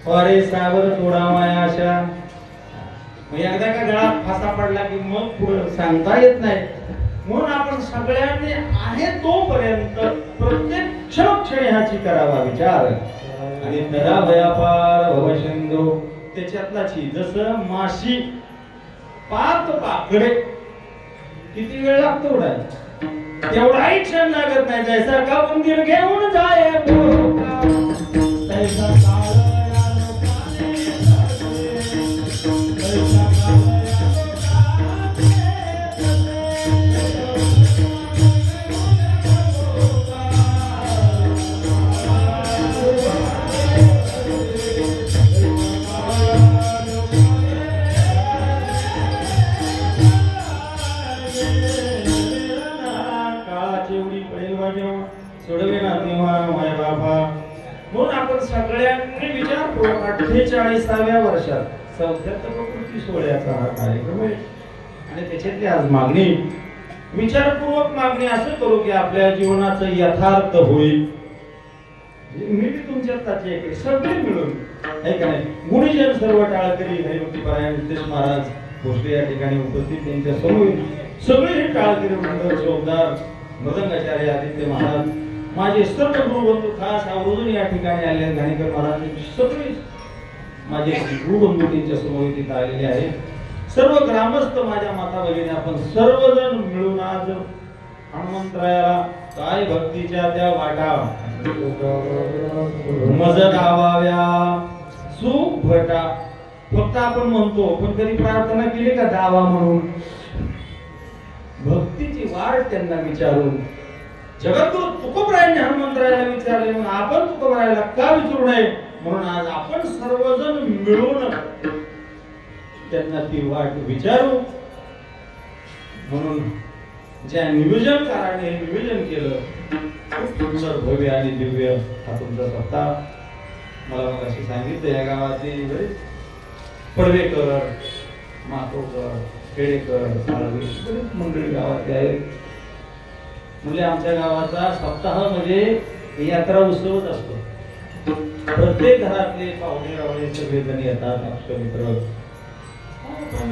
अरे सावर सोडावाया आशा. मग एकदा का गळात फासा पडला की मग पुढे सांगता येत नाही. म्हणून आपण सगळ्यांनी आहे तोपर्यंत प्रत्येक क्षणी ह्याची करावा विचार. आणि दरा व्यापार भवसिंधू त्याच्यातलाची जसं माशी पात पाकडे किती वेळ लागतो उडायला तेवढाही क्षण लागत नाही. जैसा का मंदिर घेऊन जाय तैसा सगळ्यांनी विचारपूर्वक 48व्या वर्षात 74 प्रकृती सोहळ्याचा हा कार्यक्रम आहे. आणि त्याच्यातली आज मागणी विचारपूर्वक मागणी असं करू की आपल्या जीवनाचं यथार्थ होईल. मी तुमच्यात एक सगळे मिळून आहे का नाही. गुणीजन सर्व टाळकरी हरिभक्ती परायण नितेश महाराज भोसले या ठिकाणी उपस्थित त्यांच्या समोर सगळे हे टाळकरी मंडळ चौकदार मदंगाचार्य आदित्य महाराज माझे सर्व गुरुबंधू खास आवर्जून या ठिकाणी आलेले घाणेकर महाराज सगळे माझे गुरुबंधू त्यांच्या समोर तिथे आलेले आहेत. सर्व ग्रामस्थ माझ्या माता भगिनी आपण सर्वजण मिळून आज हनुमंतरायाला काय भक्तीच्या त्या वाटा मज डावाव्या सुख भटा. फक्त आपण म्हणतो पण कधी प्रार्थना केली का दावा म्हणून. भक्तीची वाट त्यांना विचारून जगद्गुरु तुकोबरायांनी हनुमंतरायाला विचारले म्हणून आपण तुकोबरायाला का विचारू नये. म्हणून आज आपण सर्वजण मिळून त्यांना ती वाट विचारू. म्हणून ज्या नियोजनकाराने नियोजन केलं खूप सुंदर भव्य आणि दिव्य हा तुमचा सप्ताह. मला मग असे सांगितलं या गावातील पडवेकर मातोकर खेडेकर बरीच मंडळी गावातले आहेत. म्हणजे आमच्या गावाचा सप्ताह म्हणजे यात्रा उत्सवच असतो. प्रत्येक घरातले पाहुणे रावळे सगळेजण येतात अक्षमित्र. पण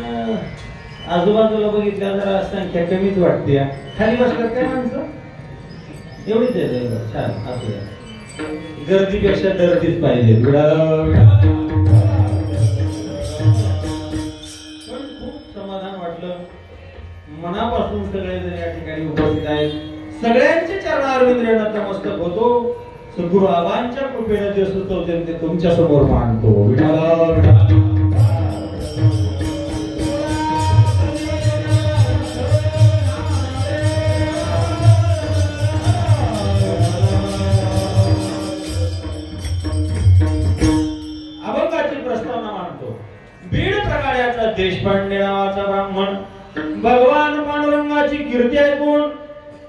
आजूबाजूला बघितल्या जरा संख्या कमीच वाटते. खाली बसतात काय माणसं एवढीच आहे. छान असू द्या. गर्दीपेक्षा दर्दीच पाहिजे. पण खूप समाधान वाटलं. मनापासून सगळेजण या ठिकाणी उपस्थित आहेत. सगळ्यांचे चरणारविंद नतमस्तक होतो. सद्गुरु आबांच्या कृपेने जे सुचवते ते तुमच्या समोर मांडतो. अभंगाची प्रस्तावना मांडतो. बीड प्रकाराचा देशपांडे नावाचा ब्राह्मण भगवान पांडुरंगाची कीर्ती ऐकून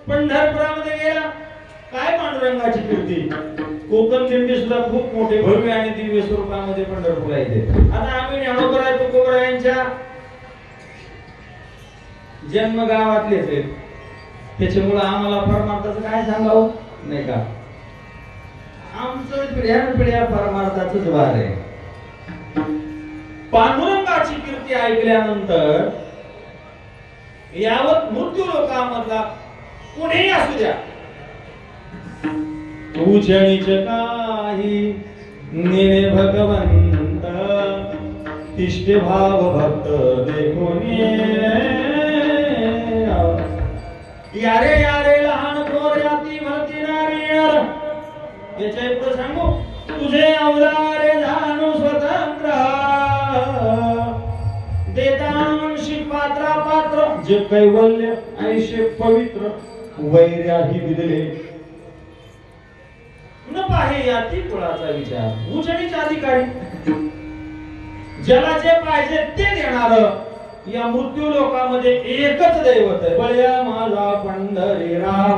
पंढरपुरामध्ये गेला. काय पांडुरंगाची कीर्ती. कोकण दिंडी सुद्धा खूप मोठे भव्य आणि दिव्य स्वरूपामध्ये पंढरपूरला येते. आता आम्ही ज्ञानोबराय तुकोबरायांच्या जन्म गावातलेच आहेत. त्याच्यामुळे आम्हाला परमार्थाचं काय सांगावं नाही का. आमचं पिढ्या परमार्थाचंच वार आहे. पांडुरंगाची कीर्ती ऐकल्यानंतर यावत मृत्यू लोकांमधला कोणीही असू द्या उजळीच काही नेणे भगवंत तिष्ठे भाव भक्त देखून यारे यारे लहान थोर याती भरती नारियर. याच्या पुढे सांगू तुझे अवतारे जाणू स्वतंत्र देतांशी पात्रा पात्र जे कैवल्य ऐशे पवित्र वैर्याही विदले न पाहे याती कुळाचा विचार. उजळीचा अधिकारी ज्याला जे पाहिजे ते देणार. या मृत्यू लोकांमध्ये एकच दैवत आहे. बळ्या माझा पंढरीराव.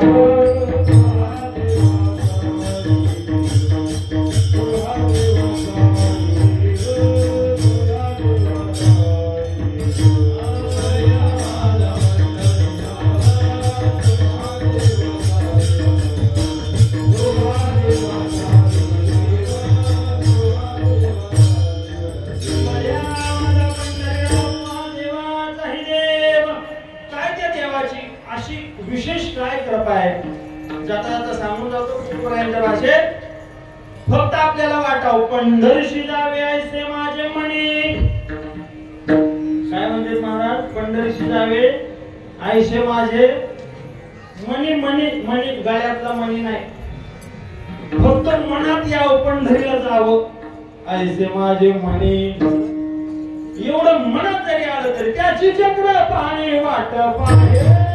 पंढरीशी जावे ऐसे माझे मनी. काय म्हणते महाराज? पंढरीशी जावे ऐसे माझे मनी. मनी मनी गळ्यातला मनी नाही, फक्त मनात यावं, पंढरीला जावं ऐसे माझे मनी. एवढं मनात जरी आलं तरी त्याची चक्र पाणी वाट पाहे.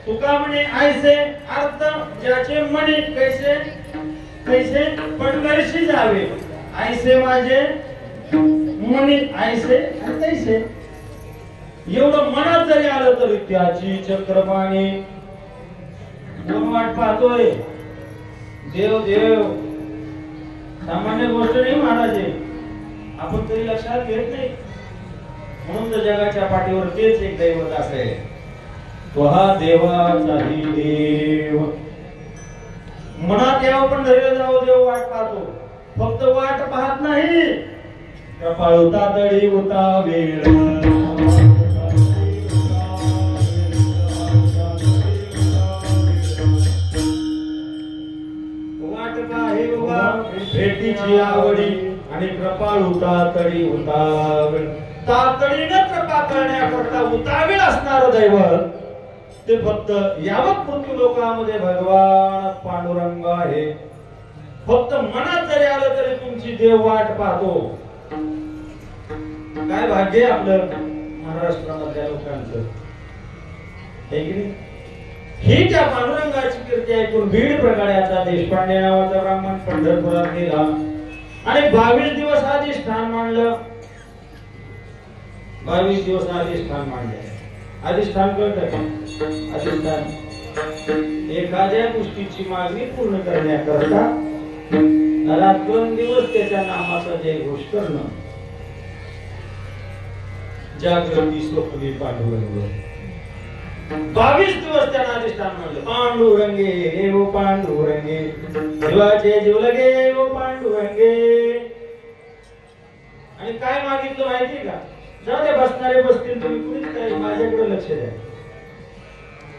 तुका म्हणे ऐसे अर्थ ज्याचे म्हणे कैसे कैसे पंढरीशी जावे ऐसे माझे म्हणे ऐसे तैसे. एवढं मनात जरी आलं तरी त्याची चक्रपाणी. कोण वाट पाहतोय? देव देव. सामान्य गोष्ट नाही महाराज, आपण तरी लक्षात घेत नाही. म्हणून तर जगाच्या पाठीवर तेच एक दैवत असेल, तो हा देवाचाही देव. मनात यावं पंढरीला जावं, देव वाट पाहतो. फक्त वाट पाहत नाही, कपाळ तातडी होता वेळ. वाट पाहे उभा भेटीची आवडी आणि कृपाळ तातडी होता वेळ. तातडीनं कृपा करण्याकरता उतावीळ असणार दैवत ते फक्त यावत पृथ्वी लोकांमध्ये भगवान पांडुरंग आहे. फक्त मनात जरी आलं तरी तुमची देव वाट पाहतो. काय भाग्य आपलं महाराष्ट्रामधल्या लोकांचं, हे की नाही? ही त्या पांडुरंगाची कीर्ती ऐकून बीड प्रकाराचा देशपांडे नावाचा ब्राह्मण पंढरपुरात गेला आणि 22 दिवस अधिष्ठान मांडलं. 22 दिवस अधिष्ठान मांडले. अधिष्ठान कळतं का? अधिष्ठान एखाद्या गोष्टीची मागणी पूर्ण करण्याकरता रात्रंदिवस त्याच्या नामाचा जयघोष करणं. जागृती स्वप्नी पांडुरंग. 22 दिवस त्यांना अधिष्ठान मांडलं. पांडुरंगे एव पांडुरंगे जीवाचे जीव लगे एव पांडुरंगे. आणि काय मागितलं माहिती का? जाऊ दे, बसणारे बसतील, तुम्ही कुणीच काय माझ्याकडे लक्ष द्या.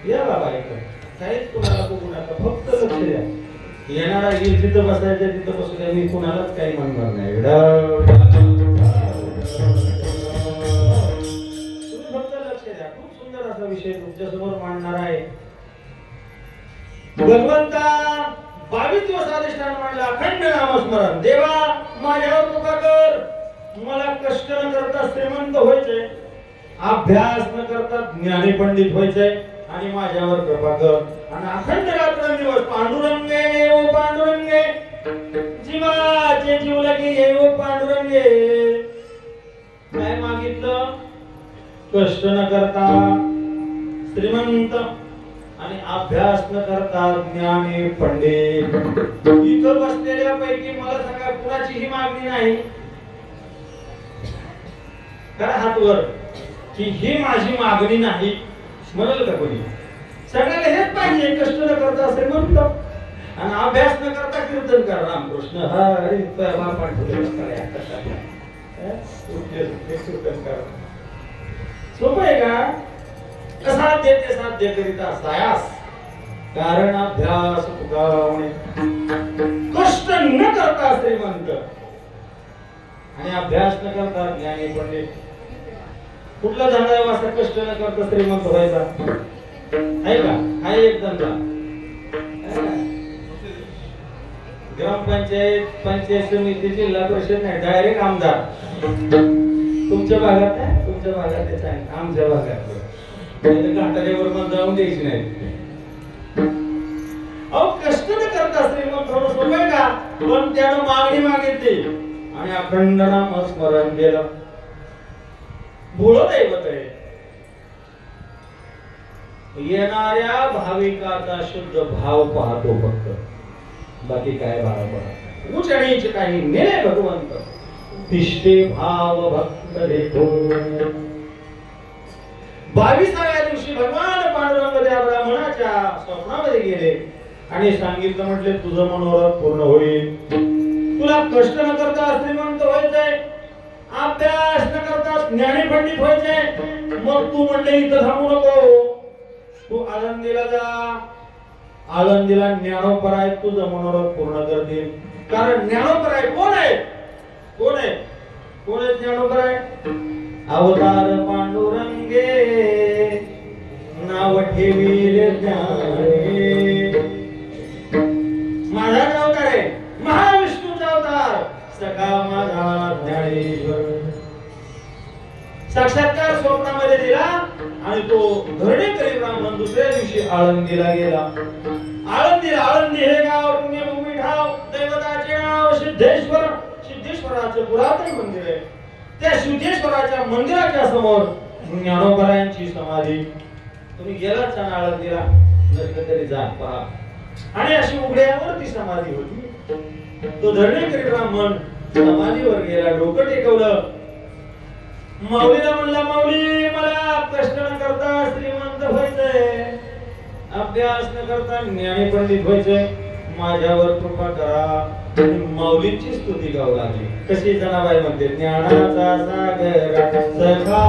या बाबा ऐका, काहीच कुणाला बघू नका, फक्त लक्ष द्या. येणारा येईल जिथं बसायचं तिथं बसू द्या, मी कुणालाच काही म्हणणार नाही. तुम्ही फक्त लक्ष द्या. खूप सुंदर असा विषय तुमच्या समोर मांडणार आहे. भगवंता 22 दिवस अधिष्ठान मांडला. अखंड नामस्मरण. देवा माझ्यावर कृपा कर. मला कष्ट न करता श्रीमंत व्हायचंय, अभ्यास न करता ज्ञानी पंडित व्हायचंय आणि माझ्यावर कृपा कर. आणि अखंड रात्रंदिवस पांडुरंगे एव पांडुरंगे जीवाचे जीव लगे एव पांडुरंगे. काय मागितलं? कष्ट न करता श्रीमंत आणि अभ्यास न करता ज्ञानी पंडित. इथं बसलेल्या पैकी मला सांगा कुणाचीही मागणी नाही? करा हात वर की ही माझी मागणी नाही म्हणाल का कोणी? सगळ्याला हेच पाहिजे, कष्ट न करता असेल म्हणतो आणि अभ्यास न करता कीर्तन कर रामकृष्ण हरी सोपं आहे का? कसा देते साध्य करिता सायास कारण अभ्यास उगावणे. कष्ट न करता श्रीमंत आणि अभ्यास न करता ज्ञानी पंडित. कुठला धंदा वाजता कष्ट न करता श्रीमंत व्हायचा आहे का? हा एक धंदा. ग्रामपंचायत, पंचायत समिती, जिल्हा परिषद नाही, डायरेक्ट आमदार. तुमच्या भागात नाही, तुमच्या भागात तेच आहे, आमच्या भागात घाटाच्यावर पण जाऊन द्यायची नाही. अहो कष्ट न करता श्रीमंत होणं सोपं आहे का? पण त्यानं मागणी मागितली आणि अखंड नामस्मरण केलं. भोळ दैवत आहे. येणाऱ्या भाविकाचा शुद्ध भाव पाहतो फक्त, बाकी काय भाव उच्च नीच काही नेले भगवंत तिष्ठे भाव भक्त देतो. 22व्या दिवशी भगवान पांडुरंग त्या ब्राह्मणाच्या स्वप्नामध्ये गेले आणि सांगितलं, म्हटले तुझं मनोरथ पूर्ण होईल. तुला कष्ट न करता श्रीमंत व्हायचंय, अभ्यास न करता ज्ञानी पंडित व्हायचंय. मग तू म्हणले इथं थांबू नको, तू आळंदीला जा. आळंदीला ज्ञानोपराय तुझं मनोरथ पूर्ण करतील. कारण ज्ञानोपराय कोण आहे? कोण आहे? कोण आहे ज्ञानोपराय? अवतार पांडुरंगे नाव ठेवीले ज्ञाने. माझा अवतार आहे, महाविष्णूचा अवतार, सखा माझा ज्ञानेश्वर. साक्षात्कार स्वप्नामध्ये दिला आणि तो धरणीकरी ब्राह्मण दुसऱ्या दिवशी आळंदीला गेला. आळंदी हे गाव पुण्यभूमी ठाव, दैवताचे नाव सिद्धेश्वर. सिद्धेश्वराचे पुरातन मंदिर आहे. त्या सिद्धेश्वराच्या मंदिराच्या समोर ज्ञानोबरायांची समाधी. तुम्ही गेलात ना आळंदीला, नसलं तरी जा पहा. आणि अशी उघड्यावर ती समाधी होती. तो धरणीकरी ब्राह्मण समाधीवर गेला, डोकं टेकवलं. माऊलीला म्हणला, माऊली मला कष्ट न करता श्रीमंत व्हायचंय, अभ्यास न करता ज्ञानी पंडित व्हायचंय, माझ्यावर कृपा करा. माऊलीची स्तुती गाऊ लागली. कशी जनाबाई म्हणते, ज्ञानाचा सागर सखा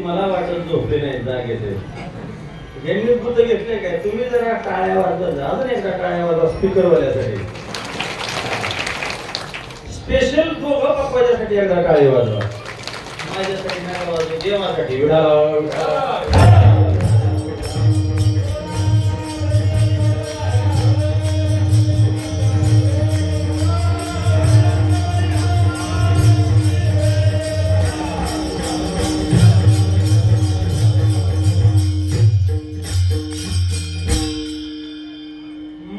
मला वाटत झोपले नाही जागेचे. यांनी पुत घेतले काय? तुम्ही जरा टाळ्या वाजवा, अजून एकदा टाळ्या वाजवा स्पीकर वाल्यासाठी. स्पेशल दोघं पप्पाच्यासाठी एकदा टाळी वाजवा, माझ्यासाठी नाही वाजवा, देवासाठी.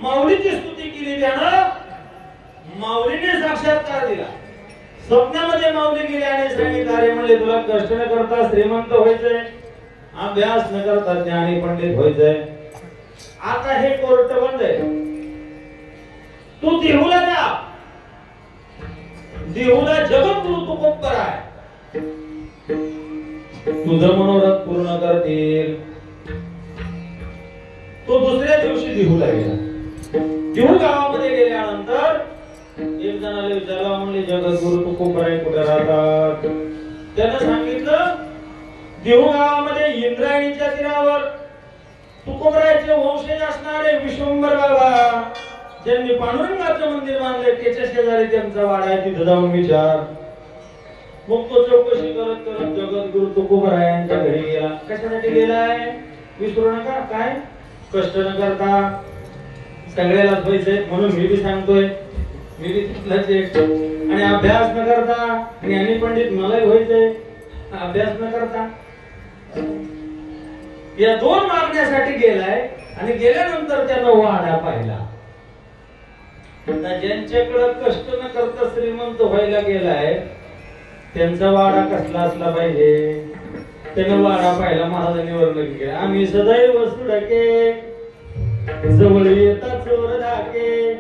माऊलीची स्तुती केली त्यानं. माऊलीने साक्षात्कार दिला. स्वप्नामध्ये माऊली गेली आणि सांगितलं, अरे म्हणले तुला कष्ट न करता श्रीमंत व्हायचंय, अभ्यास न करता ज्ञानी पंडित व्हायचंय. आता हे कोर्ट बंद आहे, तू देहूला जा. देहूला जगद्गुरु तुकोबराय तुझं मनोरथ पूर्ण करतील. तो दुसऱ्या दिवशी देहूला गेला. देहू गावामध्ये गेल्यानंतर एक जणाला विचारला, म्हणले जगद्गुरु तुकोबराय कुठे राहतात? त्यानं सांगितलं, देहू गावामध्ये इंद्रायणीच्या तीरावर तुकोबरायचे वंशज असणारे विश्वंभर बाबा, ज्यांनी पांडुरंगाचं मंदिर बांधले, त्याच्या शेजारी त्यांचा वाडा आहे, तिथं जाऊन विचार. मग तो चौकशी करत करत जगद्गुरु तुकोबरायांच्या घरी गेला. कशासाठी गेलाय विसरू नका. काय? कष्ट न करता सगळ्याला पैसे. म्हणून मी बी सांगतोय, मी तिथलाच एक आणि अभ्यास न करता ज्ञानी पंडित मलाही व्हायचंय अभ्यास न करता या दोन मागण्यासाठी गेलाय आणि गेल्यानंतर त्यानं वाडा पाहिला. ज्यांच्याकडे कष्ट न करता श्रीमंत व्हायला गेलाय त्यांचा वाडा कसला असला पाहिजे. त्यानं वाडा पाहिला. महाराजांनी वर्णन केलं आम्ही सदैव सुडके जवळ येता चोर धाके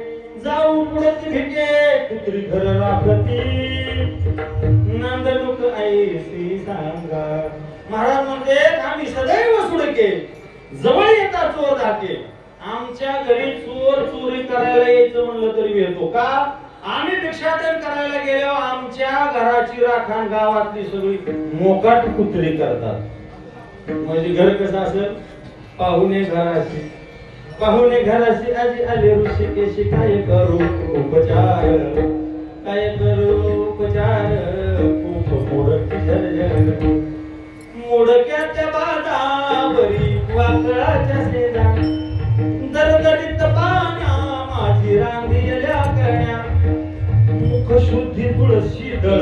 जाऊ पुढत भिके कुत्री घर राखती नंदनुक ऐसी सांगा. महाराज म्हणते आम्ही सदैव सुडके जवळ येता चोर धाके. आमच्या घरी चोर चोरी करायला यायचं म्हणलं तरी येतो का. आम्ही भिक्षाटन करायला गेलो आमच्या घराची राखण गावातली सगळी मोकाट कुत्री करतात. म्हणजे घर कसं असेल पाहुणे घराशी पाहुणे घराशी आजी आले ऋषिकेशी काय करू उपचार काय करू उपचार खूप मोडकी झरझर मोडक्याच्या बादावरी वाकळाच्या शेजा दरदरीत पाना माझी रांधिलेल्या कण्या मुख शुद्धी तुळशी दळ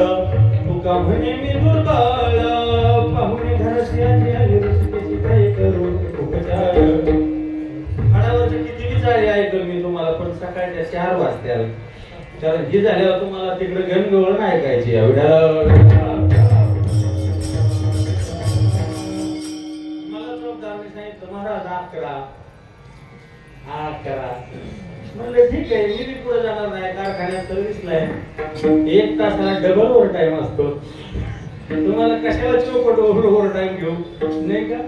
तुका म्हणे मी दुर्बळ पाहुणे घराशी आजी आले ऋषिकेशी काय करू उपचार. हाडावरचे किती विचार ऐकल मी तुम्हाला पण सकाळच्या 4 वाजता कारण ही झाल्यावर तुम्हाला तिकडे गणगवळण ऐकायची महाराज 11 म्हणलं ठीक आहे मी पुढे जाणार नाही कारखान्यात सर्व्हिसला आहे 1 तासाला डबल ओव्हर टाइम असतो. तुम्हाला कशाला चौपट ओव्हर टाइम घेऊ नाही का.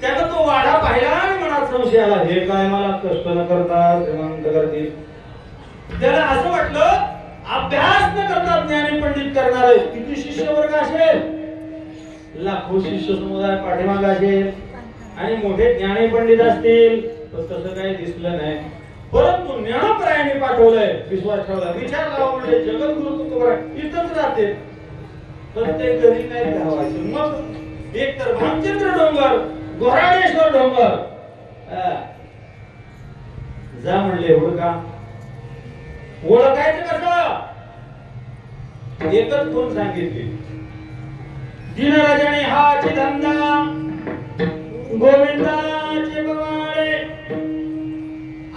त्यानं तो वाडा पाहिला आणि मनात संशय आला हे काय मला कष्ट न करता श्रीमंत करतील. त्याला असं वाटलं अभ्यास न करता ज्ञानी पंडित करणार आहे. किती शिष्य वर्ग असेल लाखो शिष्य समुदाय पाठीमागे असेल आणि मोठे ज्ञानी पंडित असतील तर तसं काही दिसलं नाही. परंतु ज्ञानप्रायाने पाठवलंय विश्वास ठेवला विचार लावले जगद्गुरु तुकोबाराय इथंच राहते प्रत्येक घरी नाही राहायचं. मग एक तर भामचंद्र डोंगर गोराडेश्वर डोंगर जा म्हणले हुडका. ओळखायचं कसं एकच कोण सांगितले दिनराजाने हाची धंदा गोविंदाचे बवाळे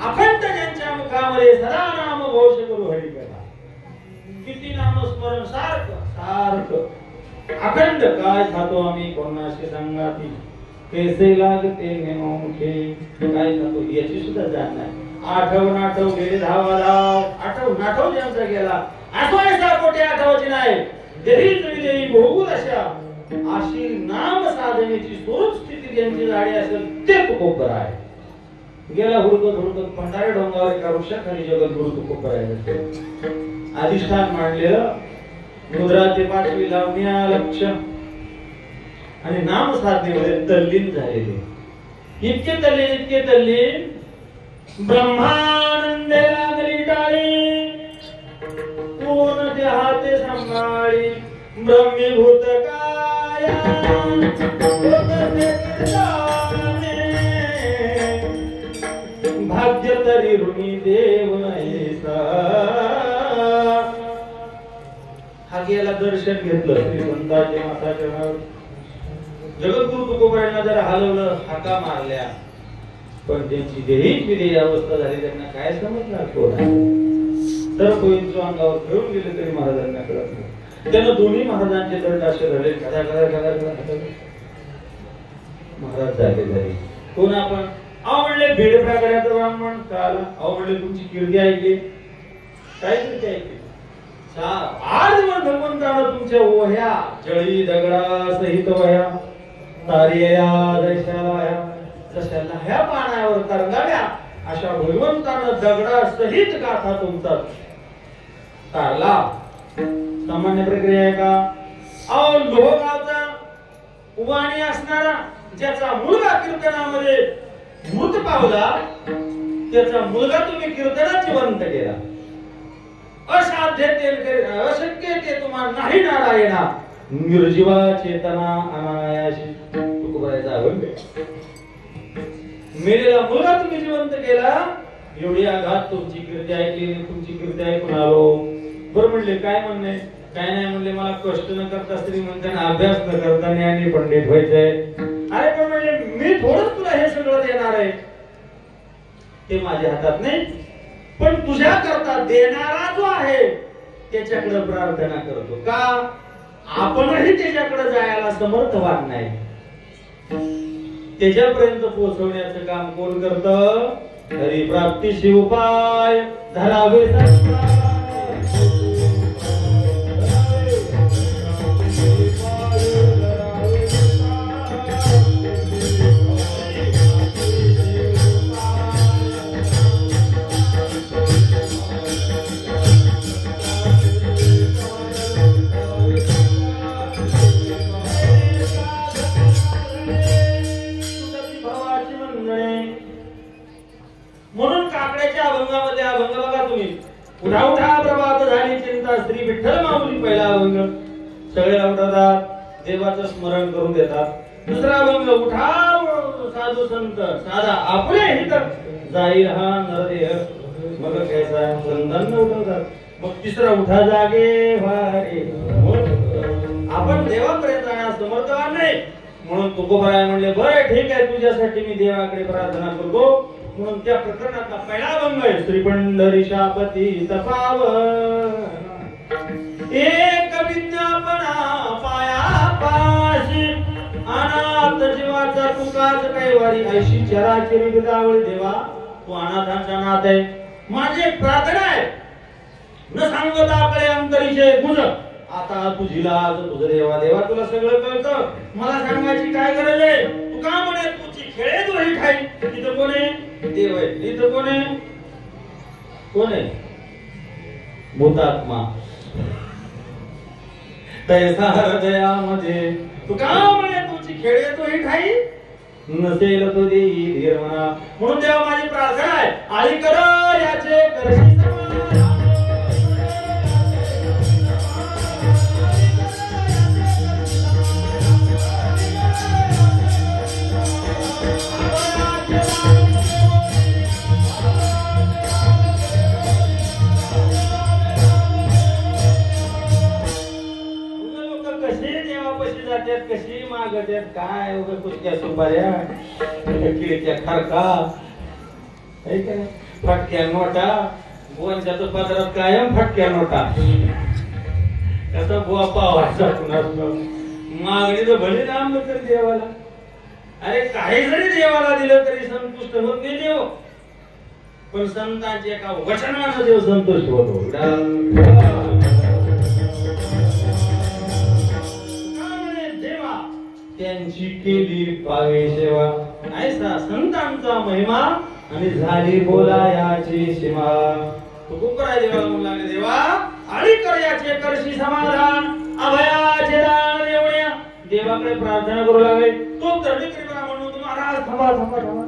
अखंड ज्यांच्या मुखामध्ये सदा नाम घोष करू हरी करा. किती नामस्मरण सारखं सारखं अखंड काय खातो आम्ही कोणाशी सांगाती कैसे लागते नेमके काय खातो याची सुद्धा जाण नाही. आठव गेले धाव आठव ज्यांचा गेला आठवायचा कोटे आठवायची नाही. देही जळी भोगून अशा अशी नाम साधनेची स्वरूप स्थिती ज्यांची झाडी असेल ते तुकोबर आहे. गेला हुडकत भंडारे डोंगावर एका वृक्षाखाली जगद्गुरु तुकोबर आहे. अधिष्ठान मांडलेलं मुद्राचे 5वी लावण्या लक्ष आणि नाम साधनेमध्ये तल्लीन झालेले. इतके तल्लीन ब्रह्मानंदे लागली टाळी पूर्ण देहाते सांभाळी ब्रह्मीभूत काया भाग्य तरी ऋणी देव ऐसा. हा गेला दर्शन घेतलं श्रीमंताचे माताच्या जगद्गुरु तुकोबारायांना जरा हलवलं हाका मारल्या पण त्यांची देहीच विदेही अवस्था झाली. त्यांना काय समजणार कोण तर कोणीच्या अंगावर घेऊन गेले तरी महाराजांना कळत नाही. त्यानं दोन्ही महाराजांचे दंड असे झाले महाराज झाले. कोण आपण अहो म्हणले भेड प्रागड्याचं ब्राह्मण काल अहो म्हणले तुमची कीर्ती ऐकली काय कीर्ती ऐकली. आजवर भगवंतानं तुमच्या ओह्या जळी दगडा सहित वह्या तारिया दशाला जशा लह्या पाण्यावर तरंगाव्या अशा भगवंतानं दगडा सहित गाथा तुमचा तारला. सामान्य प्रक्रिया आहे का. अहो लोहगावचा उवाणी असणारा ज्याचा मुलगा कीर्तनामध्ये मृत पावला त्याचा मुलगा तुम्ही कीर्तनात जिवंत केला. अशक्य ते तुम्हाला नाही नारायणा निर्जीवा चेतना अनायाशी तुकोबारायचा अभंग. मेलेला मुलगा तुम्ही जिवंत केला एवढी आघात तुमची कीर्ती ऐकली, तुमची कीर्ती ऐकून आलो. बरं म्हणले काय म्हणणे, काय नाही म्हणले, मला कष्ट न करता श्रीमंतांना अभ्यास न करता ज्ञानी पंडित व्हायचंय. अरे पण म्हणले मी थोडंच तुला हे सगळं देणार आहे, ते माझ्या हातात नाही, पण तुझ्या करता देणारा जो आहे त्याच्याकडे प्रार्थना करतो का. आपणही त्याच्याकडे जायला समर्थवान नाही, त्याच्यापर्यंत पोहोचवण्याचं काम कोण करतं. हरिप्राप्तीशी उपाय धरावे म्हणून काकड्याच्या अभंगामध्ये अभंग बघा तुम्ही. उठा उठा प्रभात झाली चिंता, श्री विठ्ठल माऊली पहिला अभंग. सगळे उठतात, देवाचं स्मरण करून देतात. दुसरा अभंग उठा साधू संत, साधा आपले हित जाईल हा नरदेह. मग कैसा संतांना उठवतात. मग तिसरा उठा जागे वारे. आपण देवापर्यंत जाण्यास समर्थवान नाही, म्हणून तुकोबाराय म्हणले बरं ठीक आहे, तुझ्यासाठी मी देवाकडे प्रार्थना करतो. म्हणून त्या प्रकरणाचा पहिला अभंग आहे श्री पंढरीशापती तपाव. एक विज्ञापना पाया पाशी, अनाथ जीवाचा तुकाच कैवारी. ऐशी चराचरी बिदावळी देवा, तू अनाथांचा नाथ आहे. माझी प्रार्थना आहे, न सांगता आपले अंतरीचे गुण. आता तुझी लाज तुझं देवा, देवा तुला सगळं कळतं, मला सांगायची काय गरज आहे. तू का म्हणे तुझी खेळे दोही खाई. तिथं कोण आहे, देव आहे. इथं कोण आहे, कोण आहे, भूतात्मा. तैसा हृदयामध्ये तू का म्हणे तुझी खेळे दोही खाई. नसेल तो देई धीर म्हणा. म्हणून देवा माझी प्रार्थना आहे, आळी कर याचे करशी समाधान. कशी मागत्यात काय वगैरे कुठच्या सुपाऱ्या, खिडक्या खरका, फटक्या नोटा. बुवांच्या तर पदरात कायम फटक्या नोटा. कसा बुवा पावायचा पुन्हा मागणी तर भली नाम तर देवाला. अरे काही जरी देवाला दिलं तरी संतुष्ट होत नाही देव, पण संतांच्या एका वचनानं देव संतुष्ट होतो. त्यांची केली पावे सेवा, ऐसा संतांचा महिमा आणि झाली बोलायाची सीमा. तुकोबराय देवाला म्हणू लागले, देवा आळी कर याचे करशी समाधान. अभयाचे दान एवढ्या देवाकडे प्रार्थना करू लागले. तो दर्डी कृपा म्हणून तुम्हाला थांबा थांबा थांबा.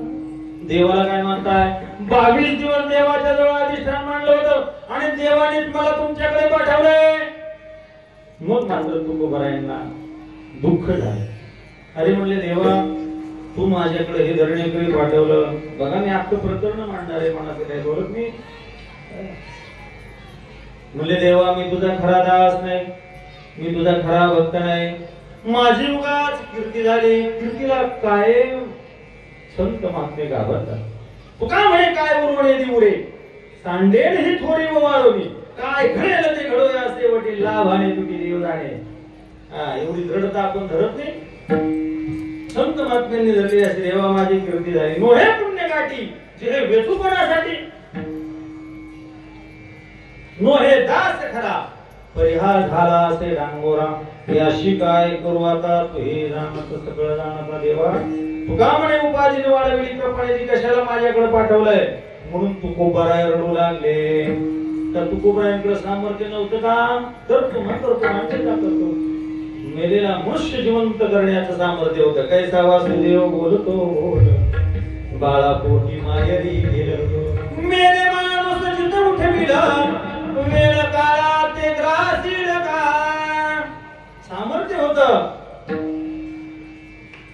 देवाला काय म्हणताय, 22 दिवस देवाच्या जवळ अधिष्ठान मांडलं होतं आणि देवानेच मला तुमच्याकडे पाठवलंय. मग मात्र तुकोबरायांना दुःख झालं. अरे म्हणले देवा, तू माझ्याकडे हे धरणीकडे पाठवलं. बघा मी आपलं प्रकरण मांडणार आहे, मला काही बोलत नाही. म्हणले देवा, मी तुझा खरा दास नाही, मी तुझा खरा भक्त नाही. माझी उगाच कीर्ती झाली. कीर्तीला काय संत महात्मे घाबरतात. तू का म्हणे काय उरवणे दिवरे, सांडेल ही थोडी वाळवणी. काय घडेल ते घडोय असे वटील, लाभाने तुझी देव जाणे. एवढी दृढता आपण धरत नाही. संत महात्म्यांनी धरली असे, देवा माझी कीर्ती झाली. नोहे पुण्य गाठी जे वेचूपणासाठी, नोहे दास खरा परिहार झाला असे डांगोरा. याशी काय करू आता, तू हे जाणत सगळं जाणता देवा. तू का म्हणे उपाधीने वाढविली प्रपणाची, कशाला माझ्याकडे पाठवलंय. म्हणून तुकोबाराय रडू लागले. तर तुकोबारायांकडे सामर्थ्य नव्हतं का, तर तुम्हा करतो. मेलेला मनुष्य जिवंत करण्याचं सामर्थ्य होतं. कैसा वासुदेव बोलतो बोल, बाळा पोटी मायरी गेलं. मेले माणूस जिथं उठविला, वेळ काळा ते ग्रासील का. सामर्थ्य होतं,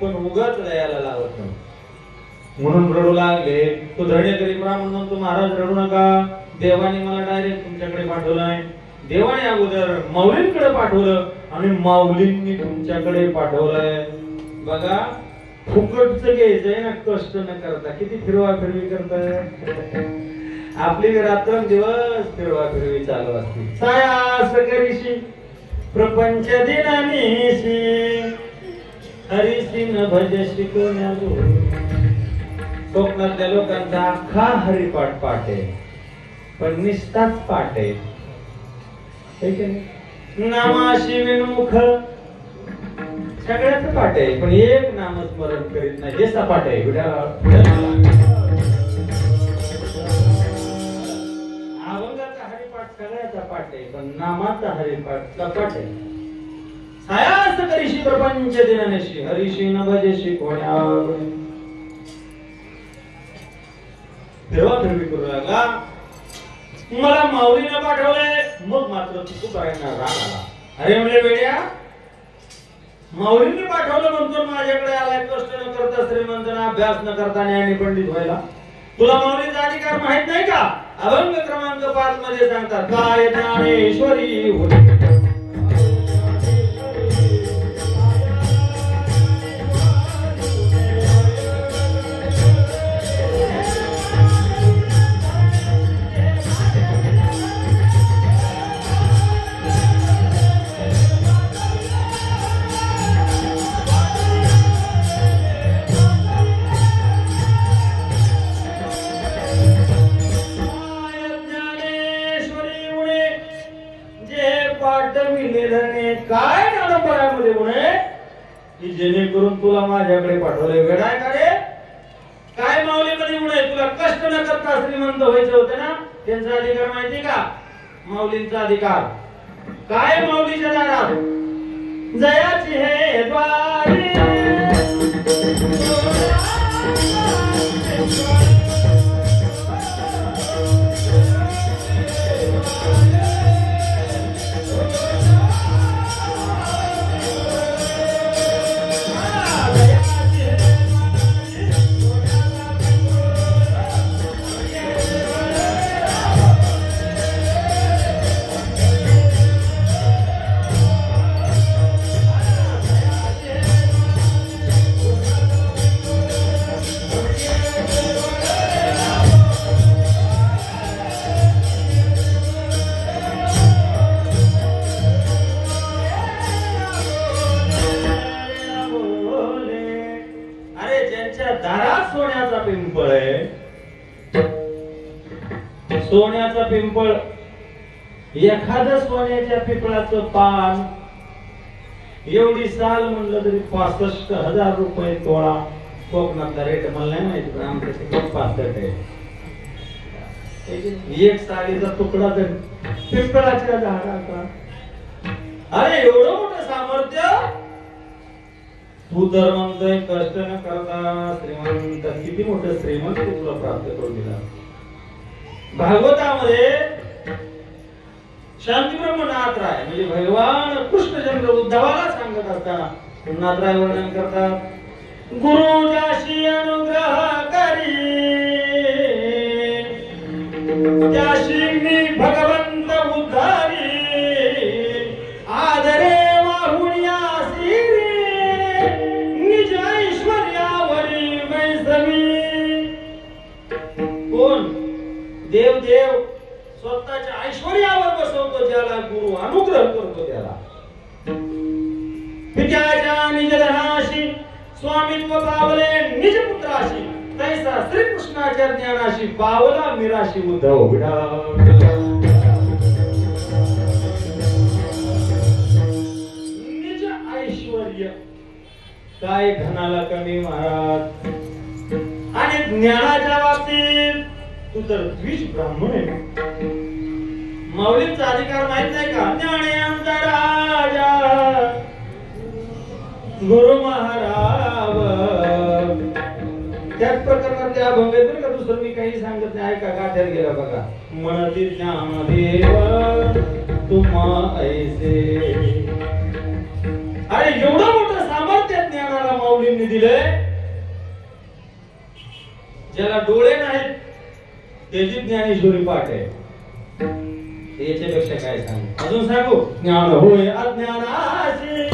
पण उगाच लयाला लावत नव्हतं. म्हणून रडू लागले. तो धरणेकरी ब्राह्मण म्हणतो, महाराज रडू नका, देवाने मला डायरेक्ट तुमच्याकडे पाठवलंय. देवाने अगोदर माऊलींकडे पाठवलं आणि माऊलींनी तुमच्याकडे पाठवलंय. बघा, फुकटचं घ्यायचंय ना, कष्ट न करता. किती फिरवा फिरवी करताय. आपली रात्रंदिवस फिरवा फिरवी चालू असते. सायास करीशी प्रपंच दिनानीशी हरीशी न भज शिकवण्या. कोकणातल्या लोकांचा अख्खा हरिपाठ पाठ आहे, पण निष्ठाच पाठ आहे. नामाशी विनमुख सगळ्याच पाठ आहे, पण एक नामस्मरण करीत नाही, हे सपाट आहे. अभंगाचा हरिपाठ सगळ्याचा पाठ आहे, पण नामाचा हरिपाठ सपाट आहे. सायास करीशी प्रपंच दिनानीशी हरीशी न भजेशी कोण्या. फिरवा फिरवी करू लागला. मला माऊलीनं पाठवलंय. मग मात्र तुकोबारायांना राग आला. अरे म्हणले, वेड्या, माऊलीने पाठवलं म्हणतो माझ्याकडे आलाय, कष्ट न करता, श्रीमंत न, अभ्यास न करता, न्यायाने पंडित व्हायला. तुला माऊलीचा अधिकार माहित नाही का? अभंग क्रमांक 5 मध्ये सांगतात, काय ज्ञानेश्वरी होती. काय नानपणामध्ये म्हणे की जेणेकरून तुला माझ्याकडे पाठवले. वेडाय का रे? काय माऊलीमध्ये म्हणे तुला कष्ट न करता श्रीमंत व्हायचं होतं ना, त्यांचा अधिकार माहिती का? माऊलींचा अधिकार काय? माऊलीच्या दारात जयाची हे द्वारी सोन्याचा पिंपळ, एखादं सोन्याच्या पिंपळाचं पान एवढी साल म्हणलं तरी 65,000 रुपये तोळा. कोकणातला रेट मला नाही माहिती, पण आमच्या 65 आहे. एक सालीचा तुकडा तर पिंपळाच्या झाडाचा. अरे एवढं मोठं सामर्थ्य. तू तर म्हणतोय कष्ट न करता श्रीमंत. किती मोठं श्रीमंत तुला प्राप्त करून दिला. भागवतामध्ये शांतीब्रह्म नाथराय म्हणजे भगवान कृष्णचंद्र उद्धवाला सांगत असताना नाथराय वर्णन करतात, गुरु जाशी अनुग्रह करी त्याशी मी भगवंत उद्धारी आदरे वाहुण्यासी निज ऐश्वर्यावरी मैसमी. कोण? देव देव स्वतःच्या ऐश्वर्यावर बसवतो ज्याला, गुरु अनुग्रह करतो त्याला. पित्याच्या निज धनाशी स्वामित्व पावले निज पुत्राशी तैसा श्रीकृष्णाच्या ज्ञानाशी पावला मिराशी उद्धव. निज ऐश्वर्य काय धनाला कमी महाराज. आणि ज्ञानाच्या बाबतीत तू तर द्विज ब्राह्मण आहे. माऊलींचा अधिकार माहित नाही का? ज्ञानेंद्र राजा गुरु महाराज. त्याच प्रकरणात त्या अभंगात का दुसरं मी काही सांगत नाही. ऐका, गाठ्यात गेला बघा. म्हणती ज्ञानदेव तुम्हा ऐसे. अरे एवढं मोठं सामर्थ्य ज्ञानाला माऊलींनी दिलंय. ज्याला डोळे नाहीत त्याची ज्ञानेश्वरी पाठ आहे. याच्यापेक्षा काय सांगू? अजून सांगू? ज्ञान होय अज्ञानाशी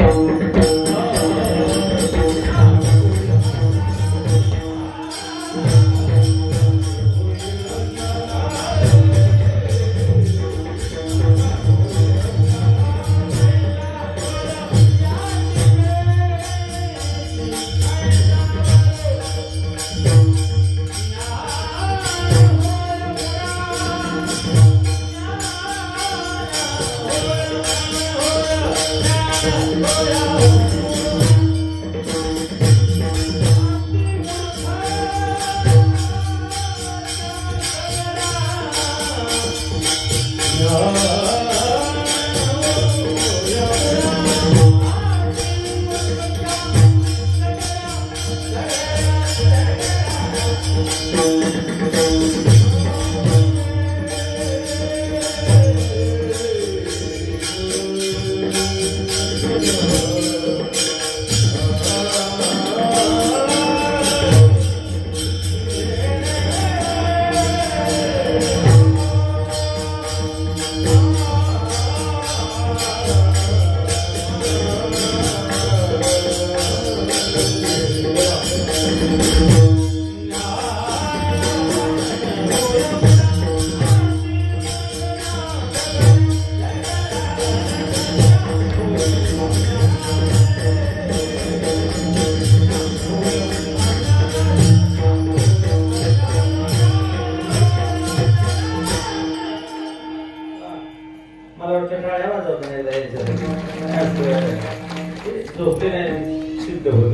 सिद्ध होत.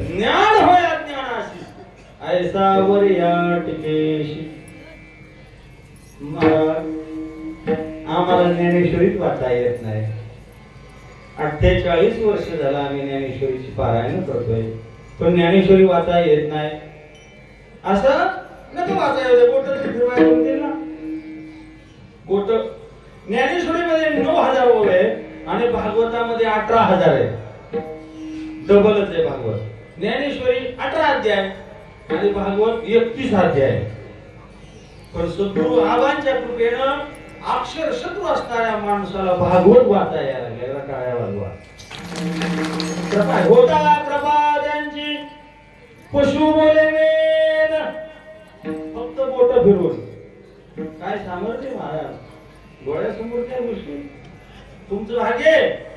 ज्ञान होय अज्ञानाशी ऐसा वरिया टिकेशी. आम्हाला ज्ञानेश्वरीच वाचा येत नाही. 48 वर्ष झाला आम्ही ज्ञानेश्वरीची पारायण करतोय, पण ज्ञानेश्वरी वाचा येत नाही. असं नको वाचा येऊ. बोट फिरवायला होतील ना. बोट ज्ञानेश्वरी मध्ये 9000 ओळ आहे आणि भागवतामध्ये 18000 आहे. डबलच आहे भागवत. ज्ञानेश्वरी 18 अध्याय आणि भागवत 31 अध्याय. पण सद्गुरु आबांच्या कृपेनं अक्षर शत्रू असणाऱ्या माणसाला भागवत वाचा यायला लागला. काय वाजवा कृपा होता. कृपा त्यांची पशु बोले वेद. फक्त बोट फिरवून काय सामर्थ्य महाराज. डोळ्यासमोर त्या गोष्टी तुमचं भाग्य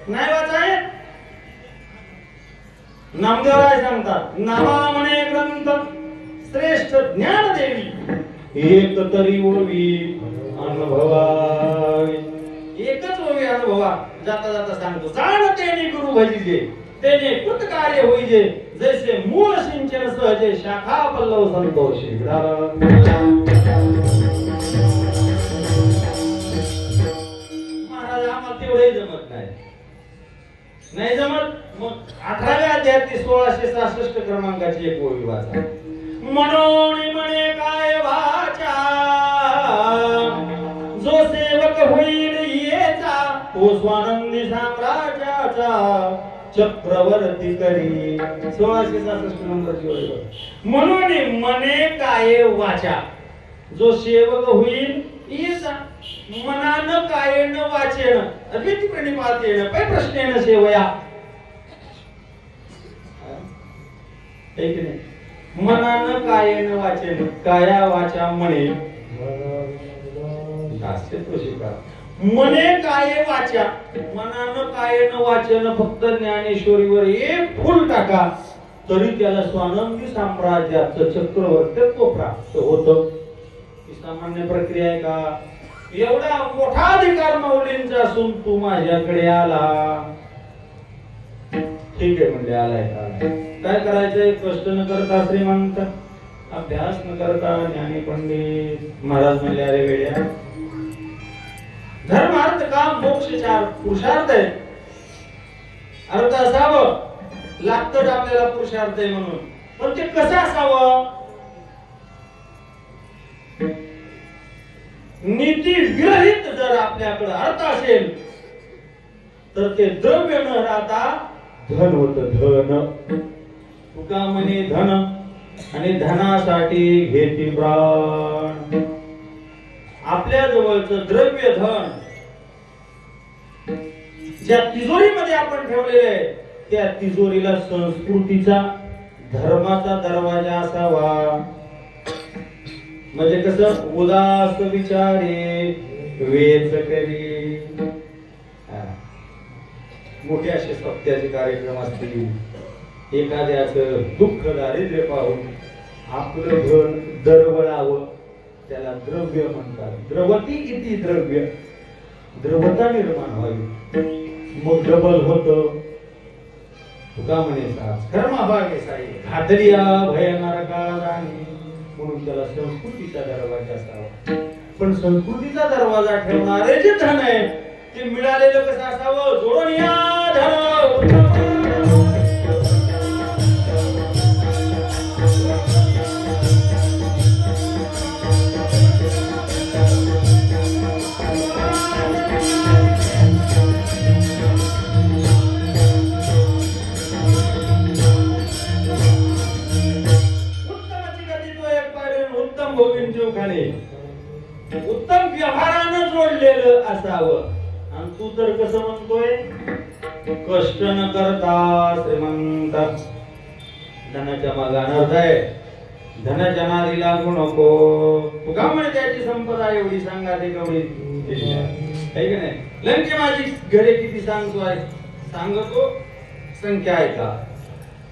नाही वाचाय. नामदेवराय सांगतात नामा म्हणे ग्रंथ श्रेष्ठ ज्ञान देवी एक तरी ओवी अनुभवावी. एकच ओवी अनुभवा. जाता जाता सांगतो जाण तेने गुरु भजिजे तेने कृत कार्य होईजे जैसे मूळ सिंचन सहजे शाखा पल्लव संतोषी. महाराज आम्हाला तेवढे जमत नाही जमत. मग 18व्या अध्यायात 1666 क्रमांकाची एक ओवी वाचा. म्हणून म्हणे काय वाचा जो सेवक होईल येचा तो स्वानंदी साम्राज्याचा चक्रवर्ती करी. 1666 नंबरची ओवी. म्हणून म्हणे काय वाचा जो सेवक होईल येचा. मनानं कायेन वाचेन अभिती प्रणिपातेन पै प्रश्नेन सेवया. एक नाही. मनानं कायेन वाचेन काया वाचा म्हणे मने काय वाचा. मनानं कायेन वाचन फक्त ज्ञानेश्वरीवर एक फूल टाका तरी त्याला स्वानंदी साम्राज्याचं चक्रवर्तीत्व प्राप्त होतं. ही सामान्य प्रक्रिया आहे का? एवढा मोठा अधिकार माऊलींचा असून तू माझ्याकडे आला. ठीक आहे म्हणजे आलाय का? काय करायचंय? कष्ट न करता श्रीमंत, अभ्यास न करता ज्ञानी पंडित. महाराज म्हणले अरे वेड्या, धर्म अर्थ काम मोक्ष 4 पुरुषार्थ आहे. अर्थ असावं लागतं आपल्याला पुरुषार्थ आहे म्हणून, पण ते कसं असावं? नीती विरहित जर आपल्याकडे अर्थ असेल तर ते द्रव्य न राहता धन होत. धन तुका म्हणे धन आणि धनासाठी घेती प्राण. आपल्या जवळचं द्रव्य धन ज्या तिजोरीमध्ये आपण ठेवलेले आहे त्या तिजोरीला संस्कृतीचा धर्माचा दरवाजा असावा. म्हणजे कसं उदास विचारे वेच करी. मोठे असे सत्याचे कार्यक्रम असतील, एखाद्याचं दुःख दारिद्र्य पाहून आपलं धन दरवळावं त्याला द्रव्य म्हणतात. द्रवती किती द्रव्य, द्रवता निर्माण व्हावी मग डबल होतं. तुका म्हणे सास कर्माभागे साई घातलिया भय नरका राणी. म्हणून त्याला संस्कृतीचा दरवाजा असावा. पण संस्कृतीचा दरवाजा ठेवणारे जे धन आहे ते मिळालेलं कसं असावं, जोडून या धन. उत्तम व्यवहारानं जोडलेलं असावं. आणि तू तर कसं म्हणतोय, कष्ट न करता श्रीमंत. धनाच्या मागे अनर्थ आहे. धनाच्या नादी लागू नको. तू का म्हणे त्याची संपदा एवढी सांगा ते कवडी आहे की नाही. लंके माझी घरे किती सांगतोय, सांगतो संख्या आहे का.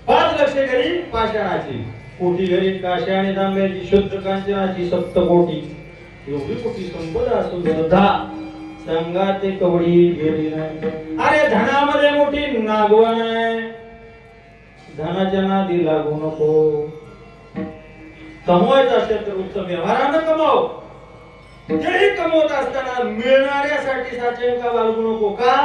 5 लक्ष घरी पाषाणाची, कोटी घरी काश्या आणि तांब्याची, शुद्ध कांचनाची 7 कोटी. एवढी कोटी संपदा असून सुद्धा संघाते कवडी गेली नाही. अरे धनामध्ये मोठी नागवण आहे. धनाच्या नादी लागू नको. कमवायचं असेल तर उत्तम व्यवहारानं कमाव. तेही कमवत असताना मिळणाऱ्यासाठी साचेंका बाळगू नको. का?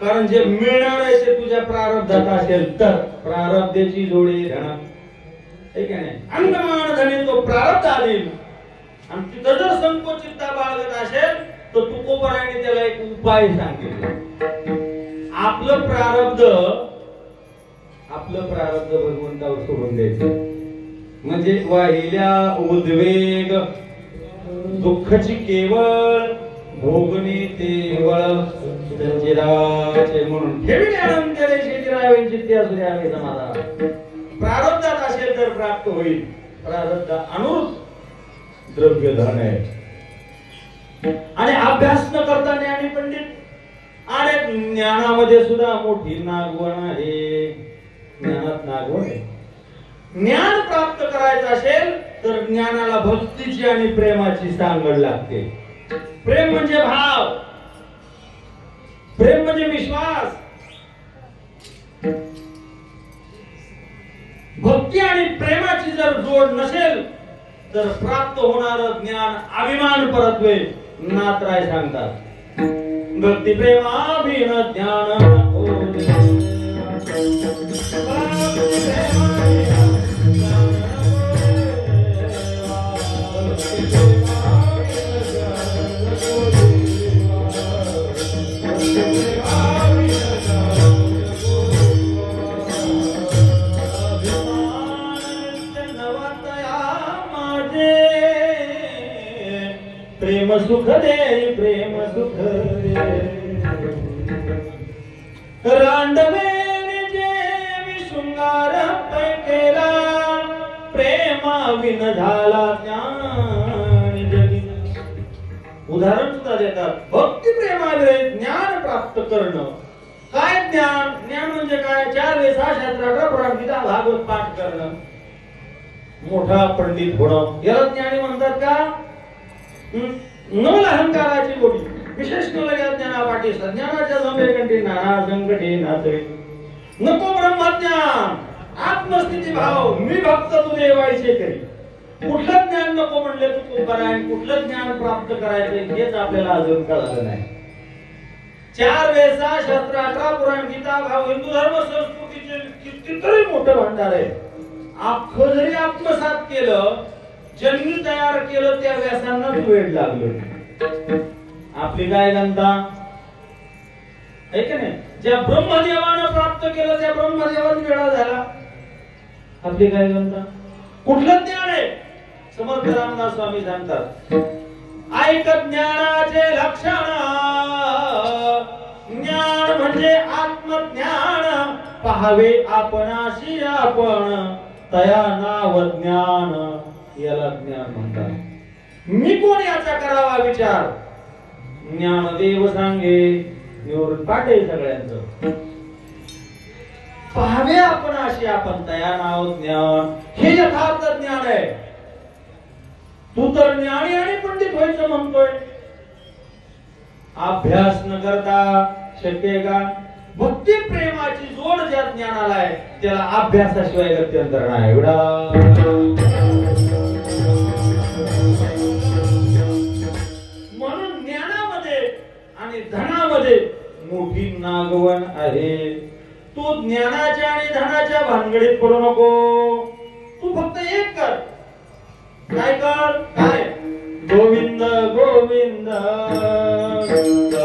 कारण जे मिळणार आहे ते तुझ्या प्रारब्धात असेल तर प्रारब्धाची जोडी धन ठीक आहे. अंगमान धनी तो प्रारब्ध आधीन. आणि तिथं जर संकोचितता बाळगत असेल तर तुकोबराने त्याला एक उपाय सांगितला. आपलं प्रारब्ध भगवंतावर सोडून द्यायचं. म्हणजे वाहिल्या उद्वेग दुःखाची केवळ भोगणी तेवळ म्हणून ठेवी अनंत शेतीरावेंची ते असू द्यावे समाधान. प्रारब्धात असेल तर प्राप्त होईल. प्रारब्ध अनुरूप द्रव्य धन आहे. आणि अभ्यास न करता ज्ञानी पंडित आणि ज्ञानामध्ये सुद्धा मोठी नागवण आहे. ज्ञानात नागवण आहे. ज्ञान प्राप्त करायचं असेल तर ज्ञानाला भक्तीची आणि प्रेमाची सांगड लागते. प्रेम म्हणजे भाव, प्रेम म्हणजे विश्वास. भक्ती आणि प्रेमाची जर जोड नसेल तर प्राप्त होणार ज्ञान अभिमान परत्वे. नाथराय सांगतात भक्ती प्रेमाभिन ज्ञान प्रेम सुख दे, प्रेम सुख दे. रांडवेने जे शृंगार पैकेला प्रेमा विन झाला ज्ञान जगी. उदाहरण सुद्धा देतात. भक्ती प्रेमाने ज्ञान प्राप्त करणं. काय ज्ञान? ज्ञान म्हणजे काय? 4 वेद 6 शास्त्र 18 पुराण गीता भागवत पाठ करणं. मोठा पंडित होणं याला ज्ञानी म्हणतात का? नवल अहंकाराची गोडी विशेष नवल ज्ञानापाठी सज्ञानाच्या जमेकंठी नाना संकटे नाचवे. नको ब्रह्मज्ञान, आत्मस्थिती भाव, मी भक्त तू देवायचे करी. कुठलं ज्ञान नको म्हणले तू कराय. कुठलं ज्ञान प्राप्त करायचं हेच आपल्याला अजून कळलं नाही. 4 वेद 6 शास्त्र 18 पुराण गीता भाव हिंदू धर्म संस्कृतीचे कितीतरी मोठं भंडार आहे. अख्खं जरी आत्मसात केलं, जन्मी तयार केलं, त्या व्यासांनाच वेळ लागलो. आपली काय गंता आहे की नाही? ज्या ब्रह्मदेवानं प्राप्त केलं त्या ब्रह्मदेवाच वेळा झाला. आपली काय गंता? कुठलं ज्ञान आहे? समर्थ रामदास स्वामी सांगतात, ऐक ज्ञानाचे लक्षण, ज्ञान म्हणजे आत्मज्ञान, पाहावे आपणाशी आपण, तया नाव ज्ञान, याला ज्ञान म्हणतात. मी कोण याचा करावा विचार, ज्ञानदेव सांगे, निवृत्त पाटे सगळ्यांचं. पाहावे आपणाशी आपण, तया नाव ज्ञान, हे यथार्थ ज्ञान आहे. तू तर ज्ञानी आणि पंडित व्हायचं म्हणतोय, अभ्यास न करता शक्य आहे का? भक्ती प्रेमाची जोड ज्या ज्ञानाला आहे त्याला अभ्यासाशिवाय गत्यंतर नाही. एवढा म्हणून ज्ञानामध्ये आणि धनामध्ये मोठी नागवण आहे. तू ज्ञानाच्या आणि धनाच्या भानगडीत पडू नको. तू फक्त एक कर. काय कर? काय? गोविंद गोविंद गोविंद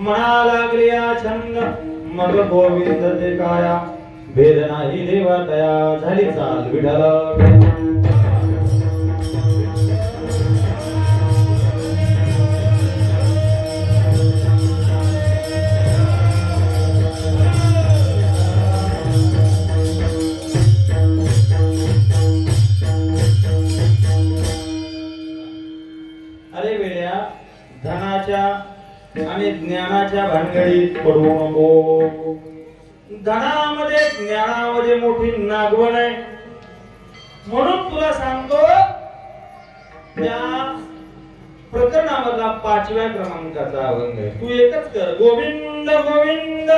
म्हणा लागलिया छंद मग गोविंद ते काया भेद नाही देवा तया झाली चाल विठ्ठल आणि ज्ञानाच्या भानगडीत पडू नको. धनामध्ये ज्ञानामध्ये मोठी नागवण आहे. म्हणून तुला सांगतो त्या प्रकरणामधला 5व्या क्रमांकाचा अभंग आहे. तू एकच कर. गोविंद गोविंद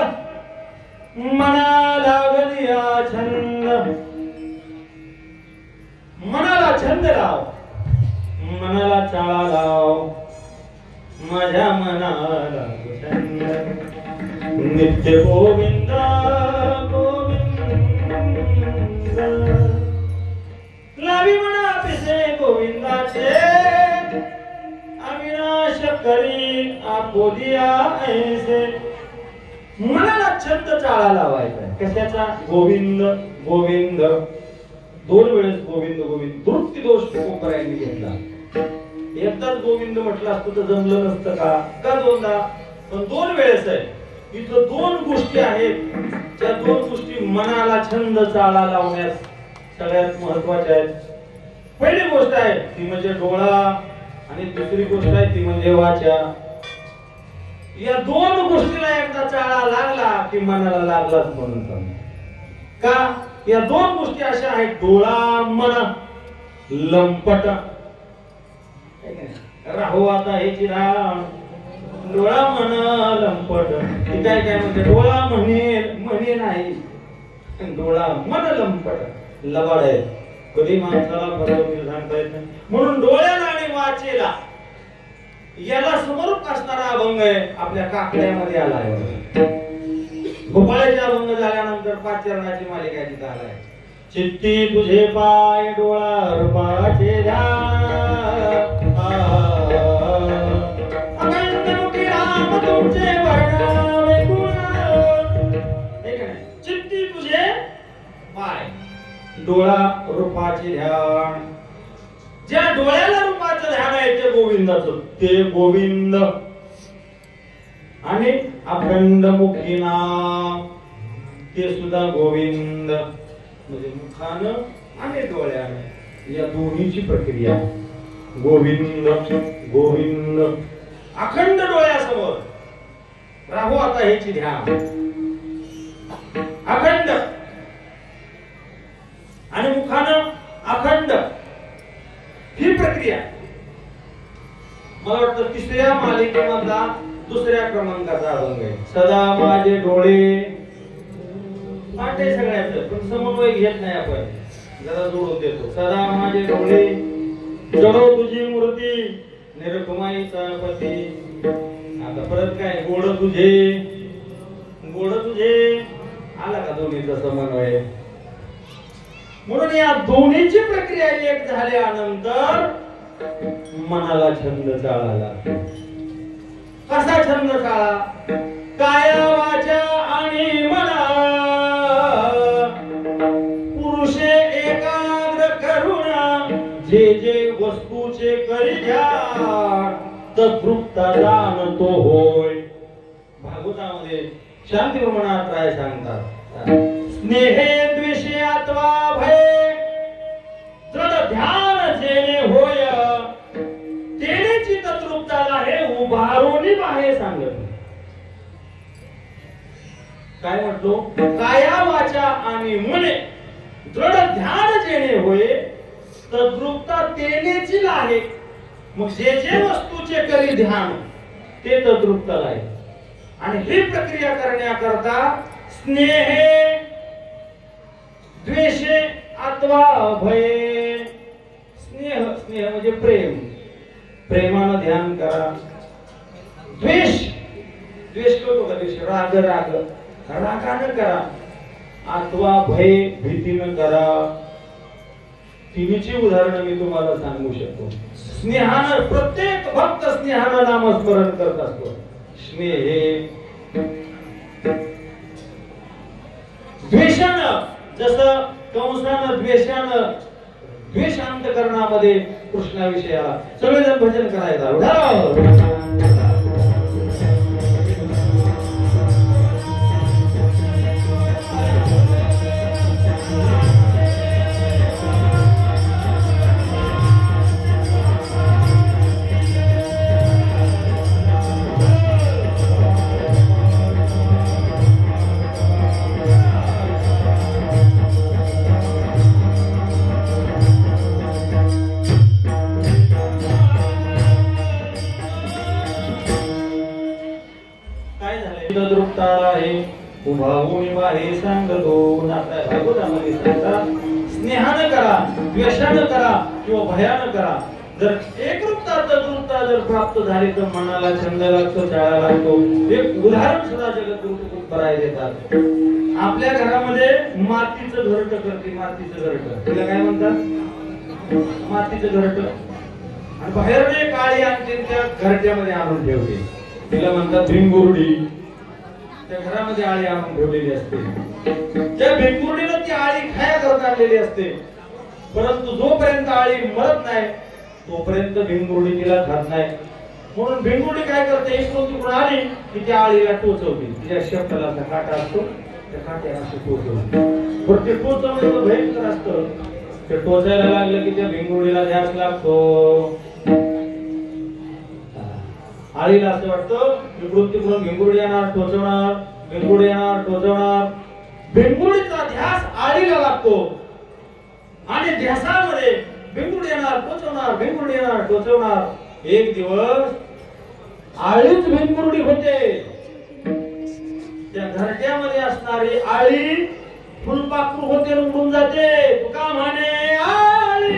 मना लागलिया छंद. मनाला छंद लाव, मनाला चाळा लाव, माझ्या मनाला छंद. नित्य गोविंद गोविंद लावी म्हणा पिसे गोविंदाचे अविनाश करी आपोलिया ऐसे. मनाला छंद चाळा लावायचा. कशाचा? गोविंद गोविंद. 2 वेळेस गोविंद गोविंद. वृत्ती दोष कोपऱ्यांनी घेतला. एकदाच गोविंद म्हटलं असतं तर जमलं नसतं का 2दा? पण 2 वेळेस आहे. इथं 2 गोष्टी आहेत. त्या 2 गोष्टी मनाला छंद चाळा लावण्यास सगळ्यात महत्वाच्या आहेत. पहिली गोष्ट आहे ती म्हणजे डोळा आणि दुसरी गोष्ट आहे ती म्हणजे वाचा. या 2 गोष्टीला एकदा चाळा लागला की मनाला लागलाच म्हणून समजा. का? या 2 गोष्टी अशा आहेत. डोळा मन लंपट. राहू आता हे राम डोळा मन लंपट. ती काय काय म्हणते? डोळा म्हणे नाही, डोळा मन लंपट लबाड आहे. कधी माणसाला बरोबर सांगता येत नाही. म्हणून डोळ्याला आणि वाचेला याला समरूप असणारा अभंग आहे आपल्या काकड्यामध्ये आला आहे. गोपाळाचे अभंग झाल्यानंतर 5 चरणाची मालिका तिथं आलाय. चित्ती तुझे पाय डोळा रूपाचे ध्यान तुमचे वर्णावे गुण. चित्ती तुझे पाय डोळा रूपाचे ध्यान. ज्या डोळ्याला रूपाचं ध्यान आहे ते गोविंदाचं. ते गोविंद. आणि अखंड मुखी नाम ते सुद्धा गोविंद. म्हणजे मुखानं आणि डोळ्यानं या दोन्हीची प्रक्रिया. गोविंद गोविंद. अखंड डोळ्यासमोर राहू आता ह्याची ध्यान. अखंड आणि मुखानं अखंड ही प्रक्रिया. मला वाटतं 3ऱ्या मालिकेमधला 2ऱ्या क्रमांकाचा अभंग आहे. सदा माझे डोळे पाठे सगळ्याचं पण समन्वय घेत नाही आपण. जरा जोडून देतो. सदा माझे डोळे जडो तुझी मूर्ती निरखुमाईचा पती. आता परत काय? गोड तुझे गोड तुझे. आला का दोन्हीचा समन्वय? म्हणून या दोन्हीची प्रक्रिया एक झाल्यानंतर मनाला छंद चाळाला. कसा छंद चाळा? काया वाचा आणि मना पुरुषे एकाग्र करुणा. जे जे वस्तूचे करी ध्यान तृप्ता जाणतो होय. भागवतामध्ये शांती प्रमाणात राय सांगतात. स्नेहे द्वेषे अथवा भय दृढ ध्यान जेणे होय तेने चित्त तृप्ताला हे उभारोनी बाहे सांगत. काय म्हणतो? काया वाचा आणि मने दृढ ध्यान जेणे होय तद्रुपता तेनेची आहे. मग जे जे वस्तूचे करी ध्यान ते तद्रुपताला आहे. आणि ही प्रक्रिया करण्याकरता स्नेहे द्वेषे अथवा भय. स्नेह स्नेह म्हणजे प्रेम. प्रेमानं ध्यान करा. द्वेष द्वेष करतो का? द्वेष राग राग रागानं करा. अथवा भय भीतीनं करा. तिन्हीची उदाहरणं मी तुम्हाला सांगू शकतो. स्नेहानं प्रत्येक भक्त स्नेहानं नामस्मरण करत असतो. स्नेहे द्वेषानं, जसं कंसानं द्वेषानं द्वेषांतकरणामध्ये कृष्णाविषयाला सगळेजण भजन करायला स्नेहानं करा, द्वेषानं करा किंवा भयानं करा. जर एकरूपता तद्रूपता जर प्राप्त झाली तर मनाला छंद लागतो, चाळा लागतो. एक उदाहरण सुद्धा जगद्गुरु तुकोबराय देतात. आपल्या घरामध्ये मातीचं घरट करते, मातीचं घरट, तिला काय म्हणतात? मातीचं घरट. आणि बाहेरने काळी आणते, त्या घरट्यामध्ये आणून ठेवते, तिला म्हणतात भिंगुर्डी. त्या घरामध्ये आळी आणून ठेवलेली असते. त्या भिंगुर्डीला ती आळी खाया करता आणलेली असते. परंतु जोपर्यंत आळी मरत नाही तोपर्यंत भिंगुर्डी तिला खात नाही. म्हणून भिंगुर्डी काय करते, एक तिकडून आली की त्या आळीला टोचवते. तिच्या शेपटाला काटा असतो, त्या काट्याला असं टोचवते. पण ते टोचवणं भयंकर असतं. ते टोचायला लागलं की त्या भिंगुर्डीला ध्यास लागतो. आळीला असं वाटतं इकडून तिकडून भिंगुर्डी येणार, टोचवणार, भिंगुर्डी येणार, टोचवणार. भिंगुर्डीचा ध्यास आळीला लागतो आणि ध्यासामध्ये भिंगुर्डी येणार, टोचवणार, भिंगुर्डी येणार, टोचवणार. एक दिवस आळीच भिंगुर्डी होते. त्या घरट्यामध्ये असणारी आळी फुलपाखरू होते, उडून जाते. तुका म्हणे आळी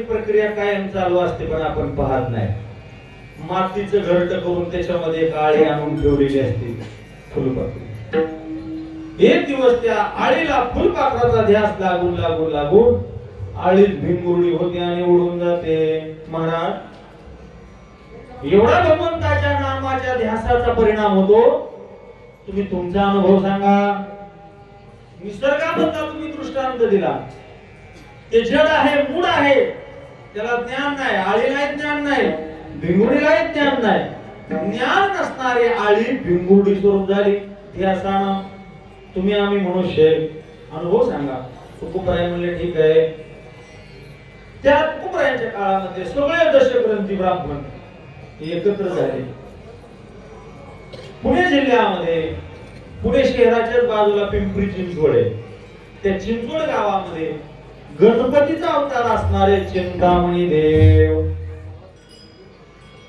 प्रक्रिया कायम चालू असते, पण आपण पाहत नाही. मातीचं घरट करून त्याच्यामध्ये काळी आणून ठेवलेली असते, फुलपाखरू. एक दिवस त्या आळीला फुलपाखराचा ध्यास लागून लागून लागून आळीच भिंगुर्डी होते आणि उडून जाते. महाराज, एवढा भगवंताच्या नामाच्या ध्यासाचा परिणाम होतो. तुम्ही तुमचा अनुभव सांगा. निसर्गाबद्दल तुम्ही दृष्टांत दिला. ते जड आहे, मूळ आहे, त्याला ज्ञान नाही. आळीला ज्ञान नाही, भिंगुर्डीला ज्ञान नाही. ज्ञान नसणारी आळी भिंगुर्डी स्वरूप झाली. ध्यासानं तुम्ही आम्ही मनुष्य. अनुभव सांगा. तुकोबराय म्हणले ठीक आहे. त्या तुकोबरायांच्या काळामध्ये सगळे दशग्रंथी ब्राह्मण एकत्र झाले. पुणे जिल्ह्यामध्ये, पुणे शहराच्याच बाजूला पिंपरी चिंचवड आहे. त्या चिंचवड गावामध्ये गणपतीचा अवतार असणारे चिंतामणी देव,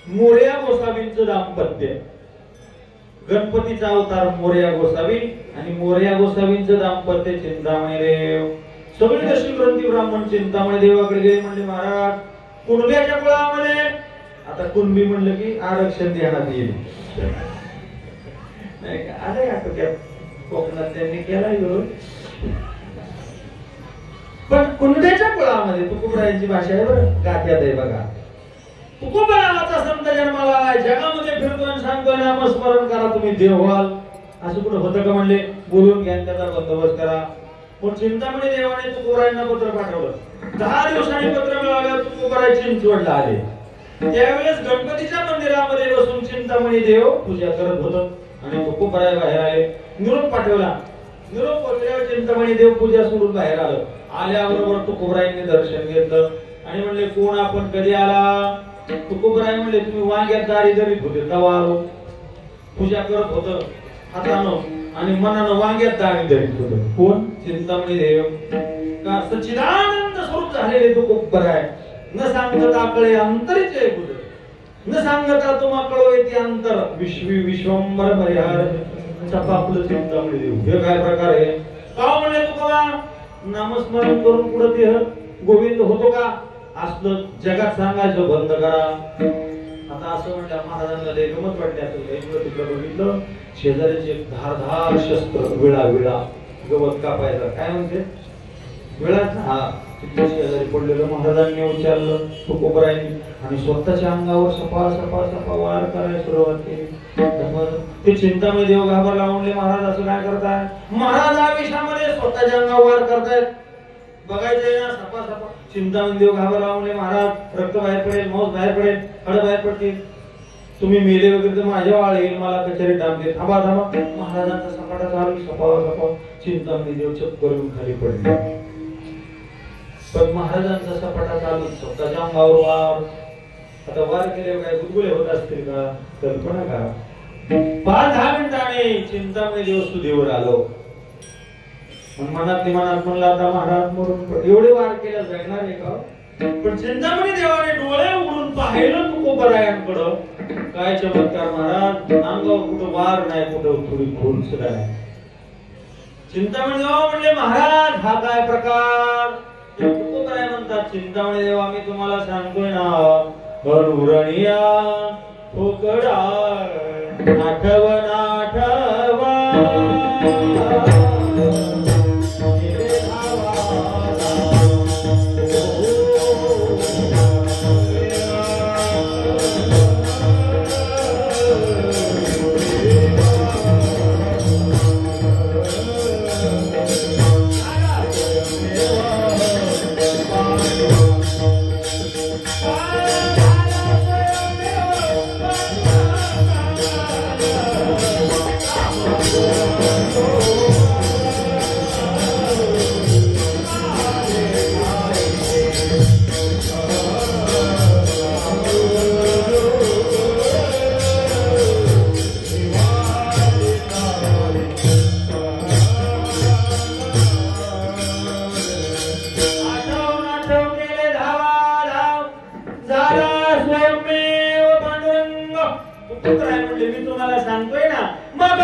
मोरया गोसावींचं दाम्पत्य. गणपतीचा अवतार मोरया गोसावी आणि मोरया गोसावींचं दाम्पत्य चिंतामणी देव. सगळे दशी ग्रंथी ब्राह्मण चिंतामणी देवाकडे गेले. म्हणजे महाराज, कुणब्याच्या कुळामध्ये, आता कुणबी म्हणलं की आरक्षण देण्यात येईल. नाही का, आलंय आटोक्यात. कोकणात त्यांनी केलाय घेऊन. पण कुणब्याच्या कुळामध्ये तुकोबरायांची भाषा आहे बरं, गात्यात आहे बघा. तुकोबराचा संत जन्माला आलाय, जगामध्ये फिरतो आणि सांगतोय नामस्मरण करा तुम्ही देव व्हाल. असं कुठं होतं का? म्हणले बोलून घ्या, त्याचा बंदोबस्त करा. पण चिंतामणी देवाने तुकोबरायांना पत्र पाठवलं. 10 दिवसांनी पत्र मिळालं. तुकोबराय चिंचवडला आले. त्यावेळेस गणपतीच्या मंदिरामध्ये बसून चिंतामणी देव पूजा करत होतं आणि तुकोबराय बाहेर आले. निरोप पाठवला. निरोप पोचल्यावर चिंतामणी देव पूजा सोडून बाहेर आलं. आल्याबरोबर तुकोबरायांनी दर्शन घेतलं आणि म्हणले कोण आपण, कधी आला? तुकोबराय म्हणले तुम्ही वांग्यात दारी धरीत होते तेव्हा आलो. पूजा करत होतं हातानं आणि मनानं वांग्यात दारी धरीत होतं. कोण? चिंतामणी देव. का सच्चिदानंद स्वरूप नाव झालेले तुकोबर आहे. न सांगता कळे अंतरीचे गुण, न सांगता तुम्हा कळो येते अंतर. विश्वंभर परिहार चपापलं चिंतामणी देव. हे काय प्रकार आहे? का म्हणे तुकोबा नामस्मरण करून पुढे देह गोविंद होतो का? असलं जगात सांगायचं बंद करा. आता असं म्हणलं महाराजांना लय गमत वाटली असेल. इकडं तिकडं बघितलं शेजारीचे धारधार शस्त्र, विळा विळा गवत कापायचा. काय म्हणते विळाच? हा. तिथे शेजारी पडलेलं महाराजांनी उच्चारलं तुकोबरायांनी आणि स्वतःच्या अंगावर सपा सपा सपा वार करायला सुरुवात केली. ते चिंतामणी देव घाबरला. म्हणले महाराज असं काय करताय? महाराज आविषामध्ये स्वतःच्या अंगावर वार करतायत. बघायचंय ना सपा सपा. चिंतामणी देव घाबरला. म्हणले महाराज रक्त बाहेर पडेल, मांस बाहेर पडेल, हाड बाहेर पडतील, तुम्ही मेले वगैरे तर माझ्या वाळ येईल, मला कचेरी टाकतील. थांबा थांबा. महाराजांचा सपाटा चालू सपा सपा. चिंतामणी देव चक्कर येऊन खाली पडले. पण महाराजांचा सपाटा चालू स्वतःच्या अंगावर वार. आता वार केले काय गुदगुले होत असतील का? कल्पना करा. 5-10 मिनिटांनी चिंतामणी देव सुधीवर आलो. मनात म्हणलं आता महाराज मरून एवढे वार केल्या जाणार आहे का? पण चिंतामणी देवाने डोळे उघडून पाहिलं तुकोबरायांकडं. काय चमत्कार महाराज, अंगावर कुठं वार नाही, कुठं थोडी खून सुद्धा नाही. चिंतामणी देवा म्हणले महाराज हा काय प्रकार? तुकोबराय म्हणतात चिंतामणी देवा मी तुम्हाला सांगतोय ना, अनुरणिया ठोकडा आठवण आठवा. मी तुम्हाला सांगतोय ना मग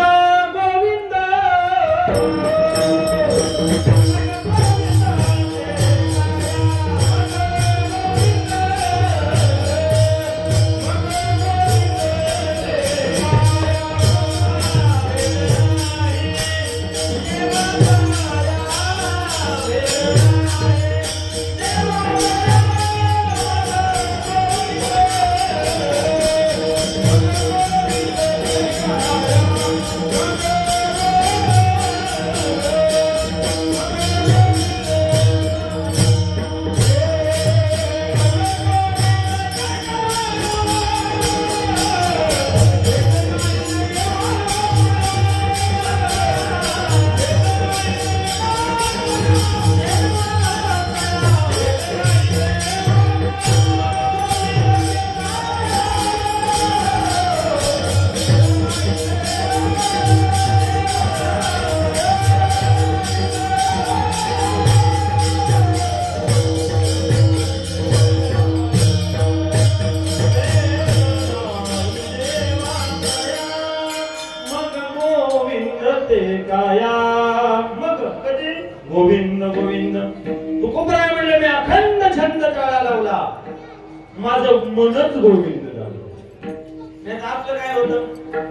गोविंद गोविंद गोविंद तुकोबराय म्हणले मी अखंड छंद टाळा लावला, माझं मनच गोविंद झालं. नाही आपलं काय होतं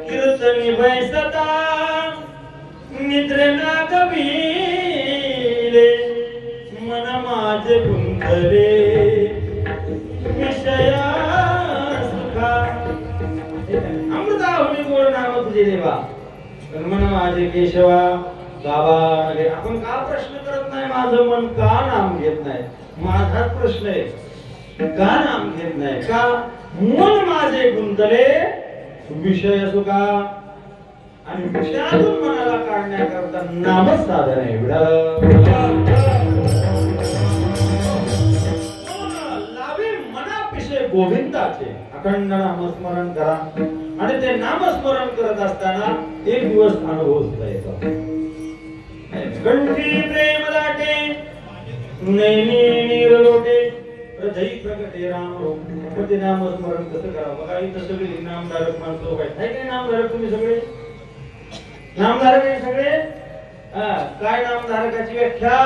कीर्तनी बैसता निद्रे ना कबीले मन माझे गुंतले विषया सुखा. अमृता होई गोड नाम तुझे देवा मन माझे केशवा. बाबा आपण का प्रश्न करत नाही माझं मन का नाम घेत नाही? माझाच प्रश्न आहे, का नाम घेत नाही? का मन माझे गुंतले विषय सुखा. आणि विषयातून मनाला काढण्याकरता नामच साधन आहे. लावे मनापिशे गोविंदाचे अखंड नामस्मरण करा. आणि ते नामस्मरण करत असताना एक दिवस अनुभव सुद्धा येतो. कंठी प्रेम दाटे नैनी निरलोटे हृदय प्रगटे राम रूप. ते नामस्मरण कसं करावं बघा. इथं सगळे नामधारक माणसं काय काय नामधारक तुम्ही सगळे नामधारक आहे सगळे. काय नामधारकाची व्याख्या.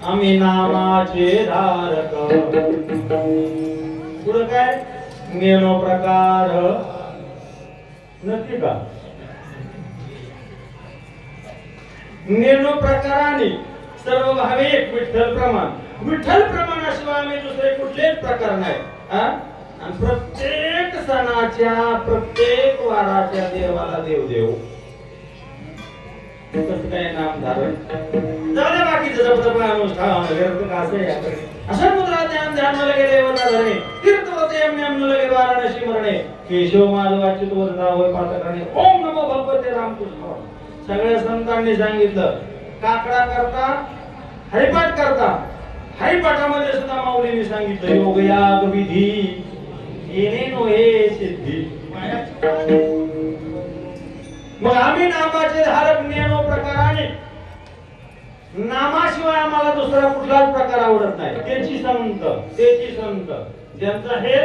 आम्ही नामाचे धारक. पुढं काय ज्ञानो प्रकार नक्की का ज्ञानो प्रकाराने सर्व भावे एक विठ्ठल प्रमाण. विठ्ठल प्रमाणाशिवाय आम्ही दुसरे कुठलेच प्रकार नाही. आणि प्रत्येक सणाच्या प्रत्येक वाराच्या देवाला देव देव. कसं काय नाम धारण झालं बाकीचं जपतपा अनुष्ठान व्यर्थ का असं याकडे असं मुद्रा ध्यान ध्यानाला गेले वरना धरणे तीर्थवते नेमन लगे वाराणसी मरणे केशव माधव अच्युत वरदा होय पातकाने ओम नमो भगवते रामकृष्ण. सगळ्या संतांनी सांगितलं. काकडा करता हरिपाठ करता. हरिपाठामध्ये सुद्धा माऊलींनी सांगितलं योग याग विधी येणे नोहे सिद्धी. मग आम्ही नामाचे धारक ज्ञानो प्रकाराने. नामाशिवाय आम्हाला दुसरा कुठलाच प्रकार आवडत नाही. त्याची संत ज्यांचं हे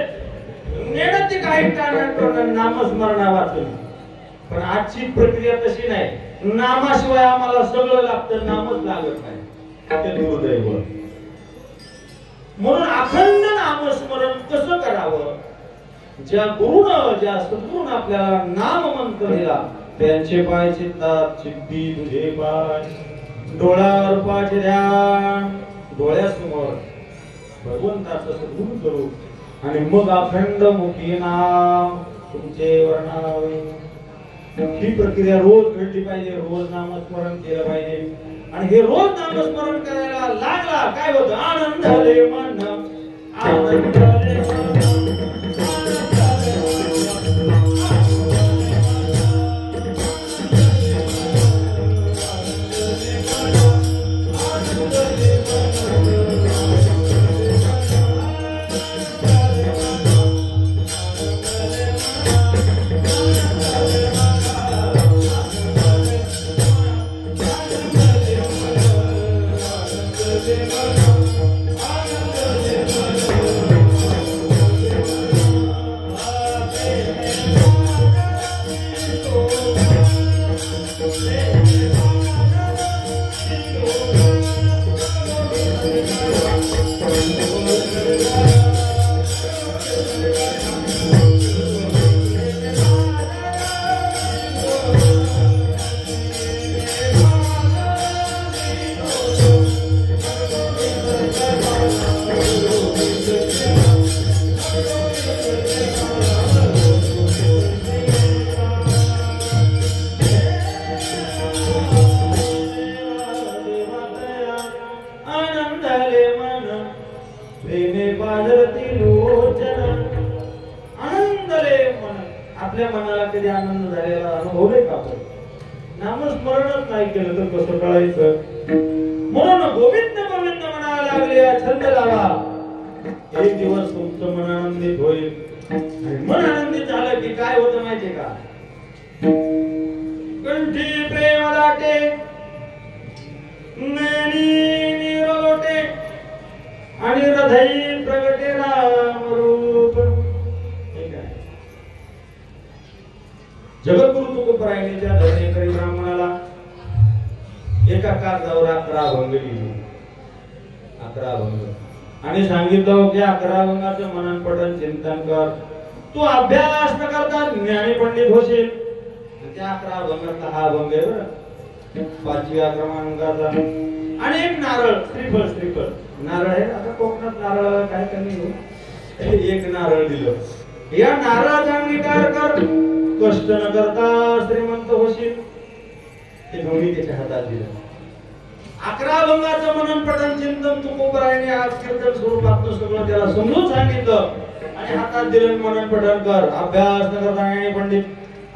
ज्ञान ते काही कारण नामस्मरणा वाचून. पण आजची प्रक्रिया तशी नाही. नामाशिवाय आम्हाला सगळं लागतं नामच लागत नाही. ते दुर्दैव. म्हणून अखंड नामस्मरण कसं करावं. ज्या गुरुनं ज्या सद्गुरुनं आपल्याला नाम मंत्र दिला त्यांचे पाय चित्तात चित्ती तुझे पाय. डोळ्यावर पाचे ध्यान डोळ्यासमोर भगवंताचं सद्गुरु करू आणि मग अखंड मुखी नाम तुमचे वर्णावे. ही प्रक्रिया रोज घडली पाहिजे. रोज नामस्मरण केलं पाहिजे. आणि हे रोज नामस्मरण करायला लागला काय होतं आनंद आले मन आनंद आले आपल्या मनाला कधी आनंद झालेला अनुभवले का आपण. नामस्मरणच नाही केलं तर कसं कळायचं. म्हणून गोविंद गोविंद म्हणायला लागले छंद लावा. एक दिवस तुमचं मन आनंदित होईल. आणि मन आनंदित झालं की काय होतं माहितीये का. कंठी प्रेम दाटे नैनी निरलोटे आणि हृदय प्रगटे राम रूप. जगद्गुरु तुकोबरायांच्या धरणेकरी ब्राह्मणाला एका कागदावर 11 भंग लिहिले. 11 भंग आणि सांगितलं की 11 भंगाचं मनन पठण चिंतन कर. तू अभ्यास न करता ज्ञानी पंडित होशील. त्या 11 भंगातला हा भंग आहे बरं. 5व्या क्रमांकाचा. आणि एक नारळ श्रीफळ नारळ आहे. आता कोकणात नारळ काय कमी हो. एक नारळ दिलं. या नारळाचा अंगीकार कर. कष्ट न करता श्रीमंत होशील. ते दोन्ही त्याच्या हातात दिलं. 11 भंगाचं मनन पठण चिंतन तुकोबरायाने आज कीर्तन स्वरूपात सगळं त्याला समजून सांगितलं. आणि हातात दिलं मनन पठण कर. अभ्यास न करता ज्ञानी पंडित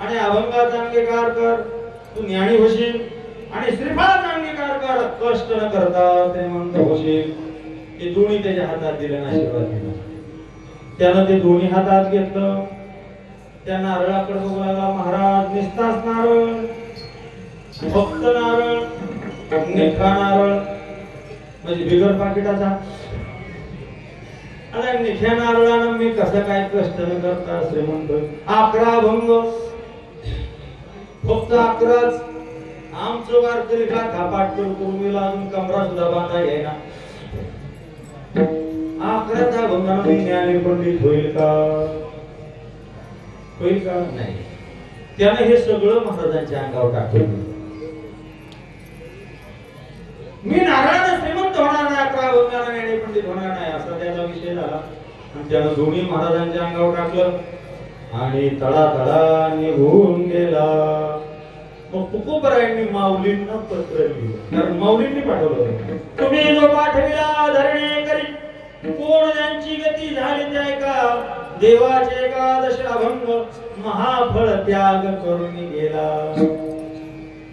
आणि अभंगाचा अंगीकार कर. तू ज्ञानी होशील. आणि श्रीफळाचा अंगीकार कर. कष्ट न करता श्रीमंत होशील. हे दोन्ही त्याच्या हातात दिलं. आशीर्वाद दिला. त्यानं ते दोन्ही हातात घेतलं. त्या नारळाकडे बघू लागला. महाराज निस्तास नारळ फक्त नारळ निखा नारळ म्हणजे बिगर पाकिटाचा. आता निख्या नारळानं मी कसं काय कष्ट न करता श्रीमंत 11 भंग फक्त 11च. आमचं वारकरी का थापाट करून मला अजून कमरा सुद्धा बांधा घ्यायना. 11चा भंगानं मी ज्ञानी पंडित होईल का? होईल का? नाही. त्यानं हे सगळं महाराजांच्या अंगावर टाकलं. मी नारायण श्रीमंत होणार नाही, 11 भंगानं ज्ञानी पंडित होणार नाही असा त्याचा विषय झाला. आणि त्यानं दोन्ही महाराजांच्या अंगावर टाकलं आणि तळा निघून गेला. मग तुकोबरायांनी माऊलींना पत्र लिहिलं, कारण माऊलींनी पाठवलं होतं. तुम्ही जो पाठविला धरणे करी कोण त्यांची गती झाली ते का? देवाचे एकादश अभंग महाफळ त्याग करून गेला.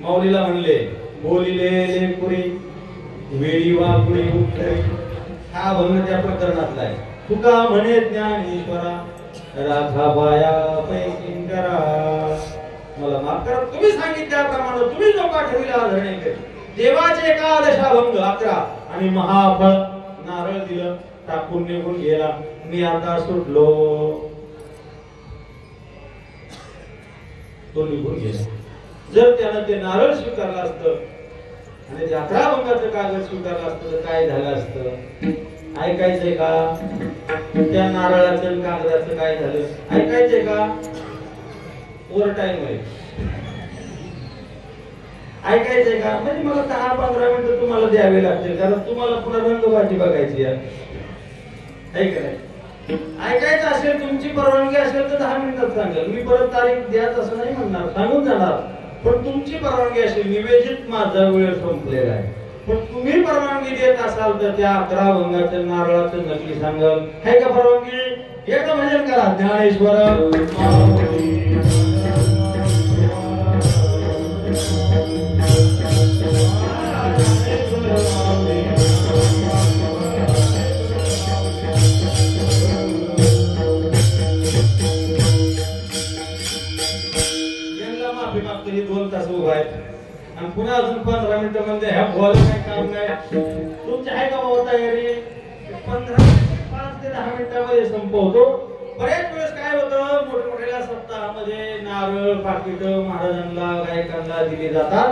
माऊलीला म्हणले बोलिले लेपुरी वेळी वापुरी उत्तरी. हा अभंग त्या प्रकरणातला आहे. तुका म्हणे ज्ञानेश्वरा राधा बाया पैकी करा. मला माफ करा, तुम्ही सांगितल्याप्रमाणे तुम्ही जो पाठविला धरणे करी देवाचे एकादश अभंग 11 आणि महाफळ नारळ दिलं, टाकून निघून गेला. मी आता सुटलो. तो निघून गेला. जर त्यानं ते नारळ स्वीकारलं असतं आणि ते 11 भंगाचं कागद स्वीकारलं असतं तर काय झालं असतं? ऐकायचंय का? त्या नारळाचं कागदाचं काय झालं ऐकायचंय का? ओव्हर टाइम आहे. ऐकायचंय का? म्हणजे मला 10-15 मिनिटं तुम्हाला द्यावे लागतील, कारण तुम्हाला पुन्हा रंगबाजी बघायची आहे. ऐकायचं असेल, तुमची परवानगी असेल तर 10 मिनिटात सांगेल मी. परत तारीख द्याच असं नाही म्हणणार, सांगून जाणार. पण तुमची परवानगी असेल, निवेदित माझा वेळ संपलेला आहे, पण तुम्ही परवानगी देत असाल तर त्या 11 भंगाचं नारळाचं नक्की सांगाल. आहे का परवानगी? एकदा भजन करा ज्ञानेश्वर माफी. 2 तास उभा आहेत आणि पुन्हा अजून 15 मिनिटं म्हणजे ह्या बोलायला काय काम नाही. तुमची आहे का बाबा तयारी? 5 ते 10 मिनिटांमध्ये संपवतो. बरेच वेळेस काय होतं, मोठमोठ्या सप्ताहामध्ये नारळ पाकिट महाराजांना गायकांना दिली जातात.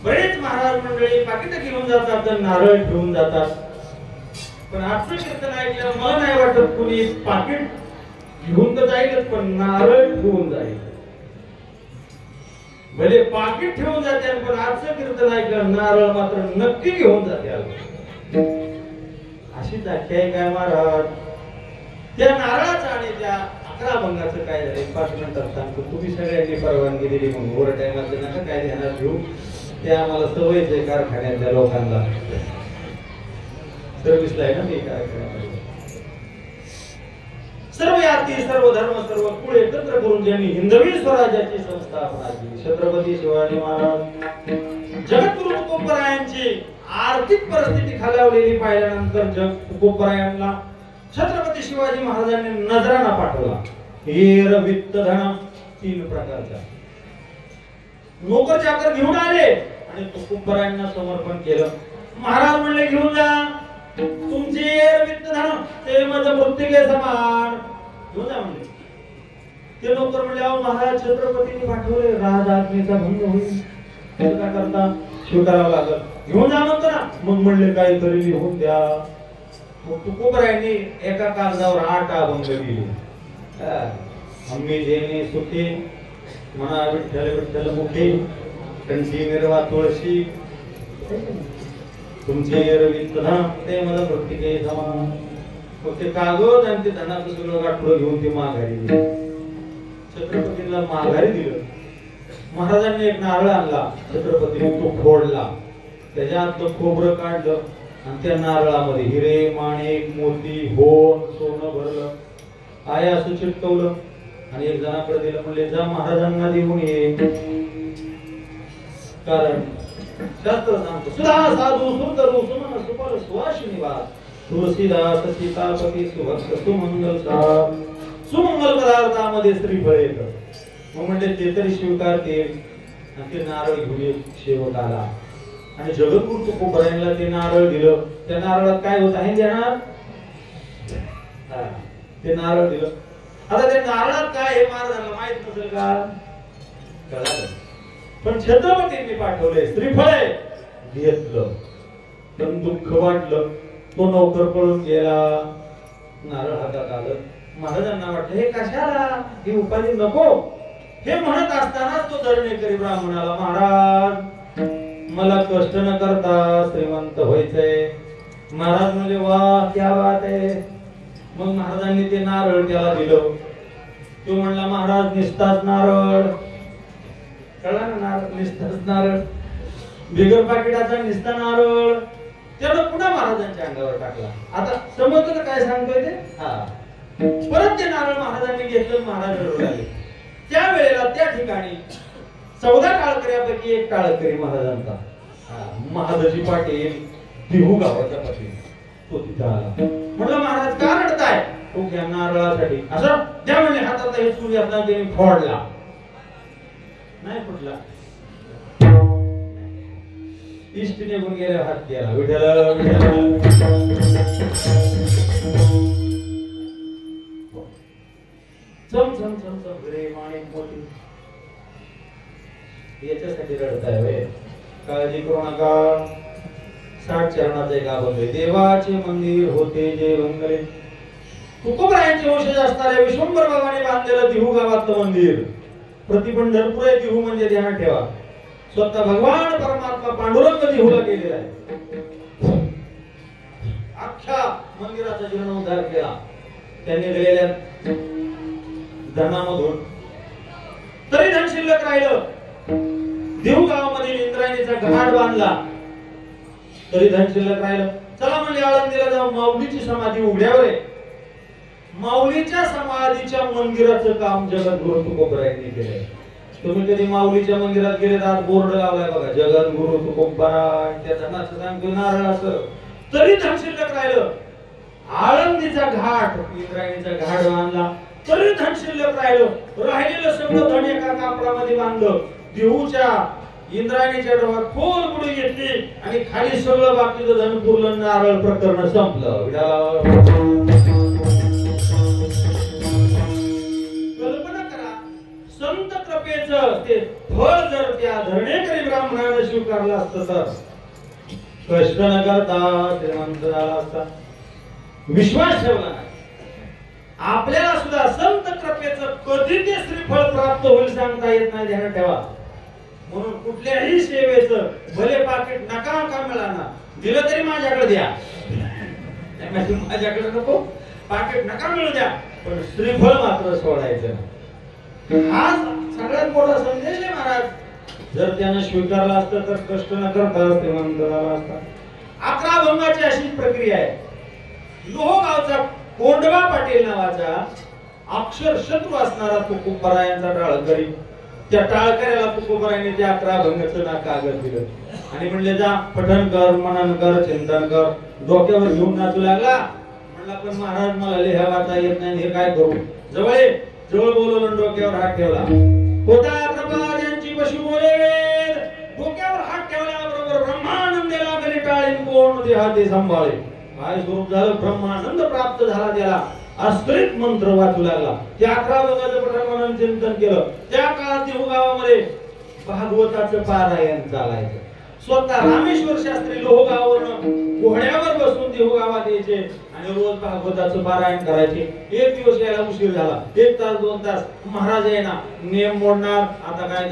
बरेच महाराज मंडळी पाकिट घेऊन जातात तर नारळ घेऊन जातात. पण आजचं कीर्तन ऐकल्यावर मला नाही वाटत कुणी पाकिट घेऊन तर जाईलच, पण नारळ घेऊन जाईल. भले पाकिट ठेवून जाते, पण आजचं कीर्तन ऐकल्यावर नारळ मात्र नक्की घेऊन जाते. अशी व्याख्या आहे काय महाराज? त्या नारळाचं आणि त्या 11 भंगाचं काय झालं 5 मिनिटात सांगतो. तुम्ही सगळ्यांनी परवानगी दिली म्हणून ओव्हर टाइमाचं नका काय ध्यानात घेऊ. ते आम्हाला सवयच आहे कारखान्यातल्या लोकांना. सर्व्हिसला आहे ना मी कारखान्यामध्ये. सर्व याती सर्व धर्म सर्व कुळ एकत्र करून ज्यांनी हिंदवी स्वराज्याची संस्थापना केली छत्रपती शिवाजी महाराज. जगद्गुरु तुकोबरायांची आर्थिक परिस्थिती खालावलेली पाहिल्यानंतर तुकोबरायांना छत्रपती शिवाजी महाराजांनी नजराणा पाठवला. हेर वित्त धन 3 प्रकारचा. नोकर चाकर घेऊन आले आणि तुकोबरायांना समर्पण केलं. महाराज म्हणले घेऊन जा तुमचे हेर वित्त धन, ते माझं मृत्तिके समान घेऊन जा म्हणले. ते नोकर म्हणले अहो महाराज छत्रपतींनी पाठवले, राज आज्ञेचा भंग होईल, काय करता स्वीकारावं लागल. घेऊन जा म्हणतो ना. मग म्हणले काहीतरी लिहून द्या. मग तुकोबरायांनी एका कागदावर 8 अभंग लिहिले. आम्ही जेणे सुखे म्हणा विठ्ठल विठ्ठल मुखे कंठी निर्वा तुळशी तुमचे रविंद्र धन ते मला मृत्तिके समान. मग ते कागद आणि ते धनाचं सगळं गाठोडं घेऊन ते माघारी दिले. छत्रपतींना माघारी दिलं. महाराजांनी एक नारळ आणला, छत्रपतीने तो फोडला, त्याच्यात खोबरं काढलं आणि त्या नारळामध्ये हिरे माणिक मोती होन सोनं भरलं. आहे असं चिटकवलं आणि एक जणाकडे दिलं. म्हणले जा महाराजांना देऊन ये, कारण शास्त्र सांगतो सुधा साधू सुंदर सुमन सुपर सुवासिनी वास तुळशीदास सीतापती सुभक्त सुमंगल साप. सुमंगल पदार्थामध्ये श्रीफळ येतं. मग म्हणजे ते तरी स्वीकारतील आणि ते नारळ घेऊन सेवक आला. आणि जगद्गुरु तुकोबरायांना ते नारळ दिलं. त्या नारळात काय होत आहे देणार? ते नारळ दिलं. आता त्या नारळात काय हे महाराजांना माहित नसेल का? कळलं. पण छत्रपतींनी पाठवले श्रीफळ घेतलं. पण दुःख वाटलं. तो नौकर पळून गेला. नारळ हातात आलं. महाराजांना वाटलं हे कशाला, ही उपाधी नको. हे म्हणत असताना तो धरणेकरी ब्राह्मणाला, महाराज मला कष्ट न करता श्रीमंत व्हायचंय. महाराज म्हणजे वा क्या बात आहे. मग महाराजांनी ते नारळ त्याला दिलं. तो म्हणला महाराज निस्ताच नारळ. कळला ना, नारळ निस्ताच नारळ, बिगर पाकिटाचा निस्ता नारळ. त्यानं पुन्हा महाराजांच्या अंगावर टाकला. आता समजलं काय सांगतोय ते? परत ते नारळ महाराजांनी घेतलं. महाराज रडू लागले. त्या वेळेला त्या ठिकाणी 14 टाळकऱ्यापैकी एक टाळकरी महाराजांचा महादजी पाटील देहू गावाचा पाटील तो तिथं आला. म्हटलं महाराज का रडताय? तो घ्या नारळासाठी. असं ज्या म्हणजे हातात हे सूर्य असला त्यांनी फोडला नाही, फुटला. इष्ट निघून गेले, हात केला विठ्ठल विठ्ठल. चम चम चम चम रे माणिक मोती. याच्यासाठी रडताय होय? काळजी करू नका. 60 चरणाचे गाभण देवाचे मंदिर होते जे बंगले. तुकोबरायांचे वंशज असणाऱ्या विश्वंभर बाबाने बांधलेलं देहू गावातलं मंदिर प्रतिपंढरपूर आहे. देहू म्हणजे ध्यान ठेवा, स्वतः भगवान परमात्मा पांडुरंग देहूला गेलेला आहे. अख्ख्या मंदिराचा जीर्णोद्धार केला त्यांनी दिलेल्या धनामधून. तरी धन शिल्लक राहिलं. देहू गावामध्ये इंद्रायणीचा घाट बांधला तरी धन शिल्लक राहिलं. चला म्हणजे आळंदीला जाऊ. माऊलीची समाधी उघड्यावर आहे. माऊलीच्या समाधीच्या मंदिराचं काम जगद्गुरु तुकोबरायांनी केलंय. तुम्ही कधी माऊलीच्या मंदिरात गेले तर बोर्ड लावलाय बघा, जगद्गुरु तुकोबराय. त्या धनाचं सांगतो नारळ असं. तरी धन शिल्लक राहिलं. आळंदीचा घाट इंद्रायणीचा घाट बांधला तरी धन शिल्लक राहिलं. राहिलेलं सगळं धन एका कापडामध्ये बांधलं. देहूच्या इंद्रायणीच्या डोक्यात खोल बुडी घेतली आणि खाली सगळं बाकीचं धन पुरलं. नारळ प्रकरण संपलं. कल्पना करा, संत कृपेचं ते फळ जर त्या धरणेकरी ब्राह्मणाने स्वीकारलं असतं तर कष्ट न करता श्रीमंत झाला असता. विश्वास ठेवला नाही. आपल्याला सुद्धा संत कृपेचं कधी ते श्रीफळ प्राप्त होईल सांगता येत नाही. ध्यान ठेवा. म्हणून कुठल्याही सेवेचं भले पाकिट नका का मिळाना, दिलं तरी माझ्याकडे द्या. माझ्याकडे नको, पाकिट नका मिळू द्या, पण श्रीफळ मात्र सोडायचं. हा सगळ्यात मोठा संदेश आहे महाराज. जर त्यानं स्वीकारला असतं तर कष्ट न करता श्रीमंत झाला असता. 11 भंगाची अशी प्रक्रिया आहे. लोहगावचा कोंडवा पाटील नावाचा अक्षर शत्रू असणारा तुकोबरायांचा टाळकरी, त्या टाळकऱ्याला तुकोबरायांनी त्या 11 भंगाचं कागद दिलं आणि म्हणले जा पठण कर, मनन कर, चिंतन कर. डोक्यावर घेऊन नाचू लागला. म्हणला पण महाराज मला लिहा वाचा येत नाही, हे काय करू? जवळ बोलवलं, डोक्यावर हात ठेवला. होता प्रभा यांची वशी बोले वेद. डोक्यावर हात ठेवल्याबरोबर ब्रह्मानंद लागले. टाळीन कोण देहाते सांभाळे. काय स्वरूप झालं? ब्रह्मानंद प्राप्त झाला. त्याला अस्कृत मंत्र वाचू लागला. त्या 11 भंगाचं पठण मनन चिंतन केलं. त्या काळात देहू गावामध्ये भागवताचं पारायण चालायचं. स्वतः रामेश्वर शास्त्री लोहगावावरून घोड्यावर बसून देहू गावात यायचे आणि रोज भागवताचं पारायण करायचे. एक दिवस यायला उशीर झाला, 1 तास 2 तास. महाराज आहे ना, नियम मोडणार. आता काय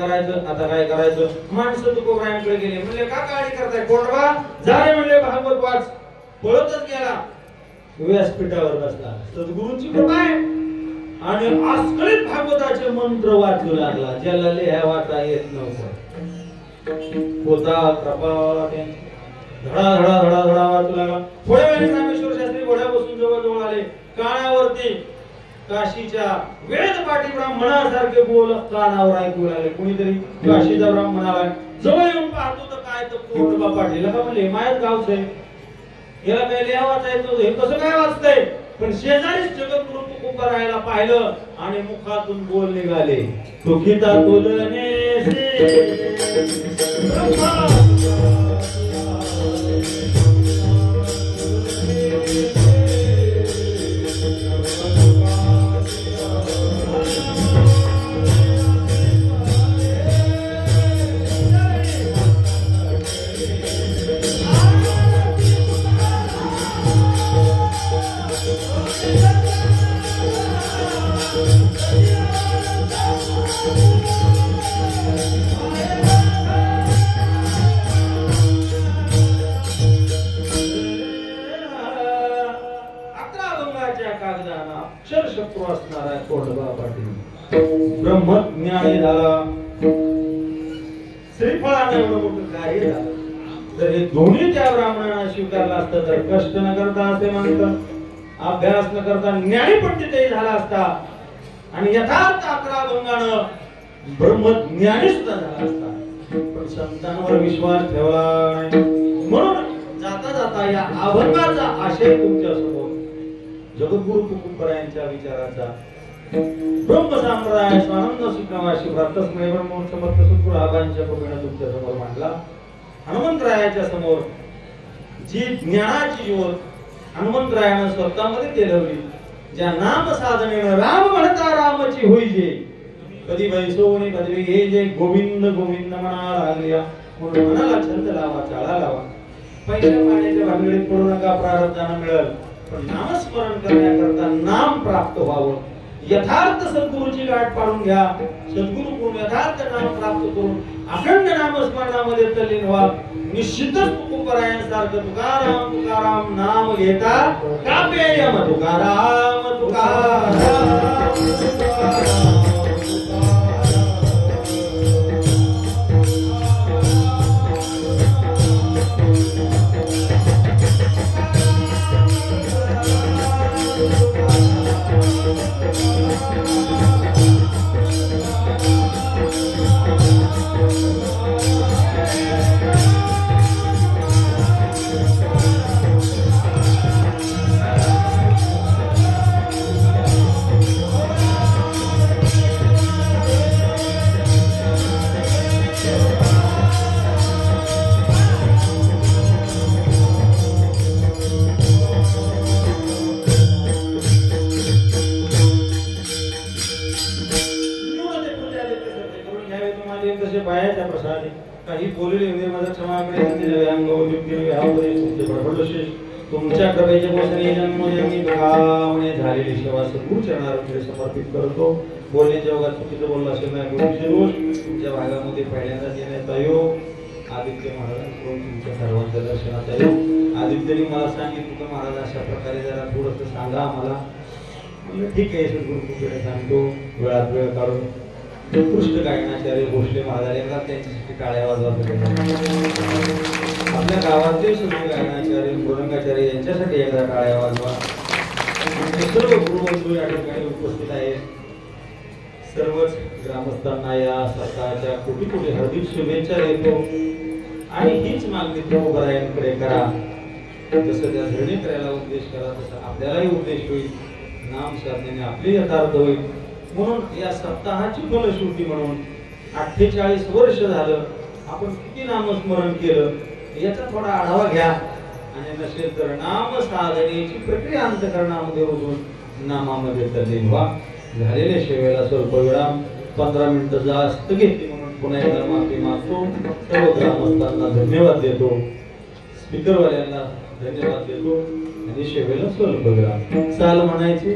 करायचं? माणसं तुकोबरायांकडे गेले. म्हणले का काळजी करताय? कोंडवा जा रे म्हणले, भागवत वाच. पळतच गेला. व्यासपीठावर बसला. सद्गुरूंची कृपा आहे आणि अस्खलित भागवताचे मंत्र वाचू लागला. ज्याला लिहा वाचा येत नव्हतं. होता कृपा धडा धडा धडा धडा वाचू लागला. थोड्या वेळाने रामेश्वर शास्त्री घोड्या बसून जवळ आले. कानावरती काशीच्या वेदपाठी ब्राह्मणासारखे बोल कानावर ऐकू लागले. कुणीतरी काशीचा ब्राह्मण आला. जवळ येऊन पाहतो तर काय तर कोंडवा पाटील का म्हणले मायाच गावच आहे. याला काय लिहा वाचायचं हे कसं काय वाचतंय? पण शेजारीच जगद्गुरु तुकोबरायाला पाहिलं आणि मुखातून बोल निघाले. तुखिता तुलने से ब्रह्मज्ञानी झाला, श्रीफळाने एवढं मोठं कार्य झालं, तर हे दोन्ही त्या ब्राह्मणांना स्वीकारलं असतं तर कष्ट न करता असे म्हणतात, अभ्यास न करता ज्ञानी पंडितही झाला असता आणि यथार्थ 11 भंगानं ब्रह्मज्ञानी सुद्धा झाला असता, पण संतांवर विश्वास ठेवला नाही. म्हणून जाता जाता या अभंगाचा आशय तुमच्या समोर जगद्गुरु तुकोबरायांच्या विचाराचा ब्रह्म संप्रदाय स्वानंद सुखवाशी व्रतस्मय ब्रह्मोत्समर्थ सद्गुरु आबांच्या कृपेने तुमच्या समोर मांडला. हनुमंतरायाच्या समोर जी ज्ञानाची ज्योत हनुमंतरायानं स्वतःमध्ये तेलवली, ज्या नाम साधनेनं राम म्हणता रामची होई जे, कधी बैसोनी कधी हे जे गोविंद गोविंद म्हणा लागल्या, म्हणून मनाला छंद लावा, चाळा लावा. पैशा पाण्याच्या भानगडीत पडू नका, प्रारब्धानं मिळेल, पण नामस्मरण करण्याकरता नाम प्राप्त व्हावं. यथार्थ सद्गुरूची गाठ पाडून घ्या, सद्गुरूकडून यथार्थ नाम प्राप्त करून अखंड नामस्मरणामध्ये तल्लीन व्हा. निश्चितच तुकोबरायांसारखं तुकाराम तुकाराम नाम घेता कापेयम तुकाराम तुकाराम तुकाराम. पायाच्या प्रसादी काही बोलले माझा क्षमाकडे तुमच्या कृपेच्या पोषणे जन्मोजन्मी दुखावणे झालेली सेवा सद्गुरू चरणाकडे समर्पित करतो. बोलण्याच्या ओघात चुकीचं बोललं असेल नाही, गुरुचे दोष तुमच्या भागामध्ये पहिल्यांदाच येण्यात योग आदित्य महाराजांकडून तुमच्या सर्वांच्या दर्शनात योग. आदित्यने मला सांगितलं की महाराज अशा प्रकारे जरा थोडंसं सांगा आम्हाला. ठीक आहे, सद्गुरू कृपेने सांगतो. वेळात वेळ काढून उत्कृष्ट गायनाचार्य भोसले महाराज यांना त्यांच्यासाठी टाळ्या वाजवा. आपल्या गावातील सगळे गायनाचार्य मृदंगाचार्य यांच्यासाठी एकदा टाळ्या वाजवा. सर्व गुरुबंधू या ठिकाणी उपस्थित आहेत. सर्वच ग्रामस्थांना या सकाळच्या कोटी कोटी हार्दिक शुभेच्छा देतो आणि हीच मागणी तुकोबरायांकडे करा. जसं त्या धरणी करायला उद्देश करा तसा आपल्यालाही उद्देश होईल, नाम साधनेने आपले यथार्थ होईल. म्हणून या सप्ताहाची फलश्रुती म्हणून 48 वर्ष झालं आपण किती नामस्मरण केलं याचा थोडा आढावा घ्या आणि नसेल तर नाम साधनेची प्रक्रिया अंतःकरणामध्ये रुजून नामामध्ये तल्लीन व्हा. झालेल्या सेवेला स्वल्प विराम 15 मिनिटं जास्त घेतली म्हणून पुन्हा एकदा माफी मागतो. सर्व ग्रामस्थांना धन्यवाद देतो, स्पीकरवाल्यांना धन्यवाद देतो आणि सेवेला स्वल्प विराम. चाल म्हणायची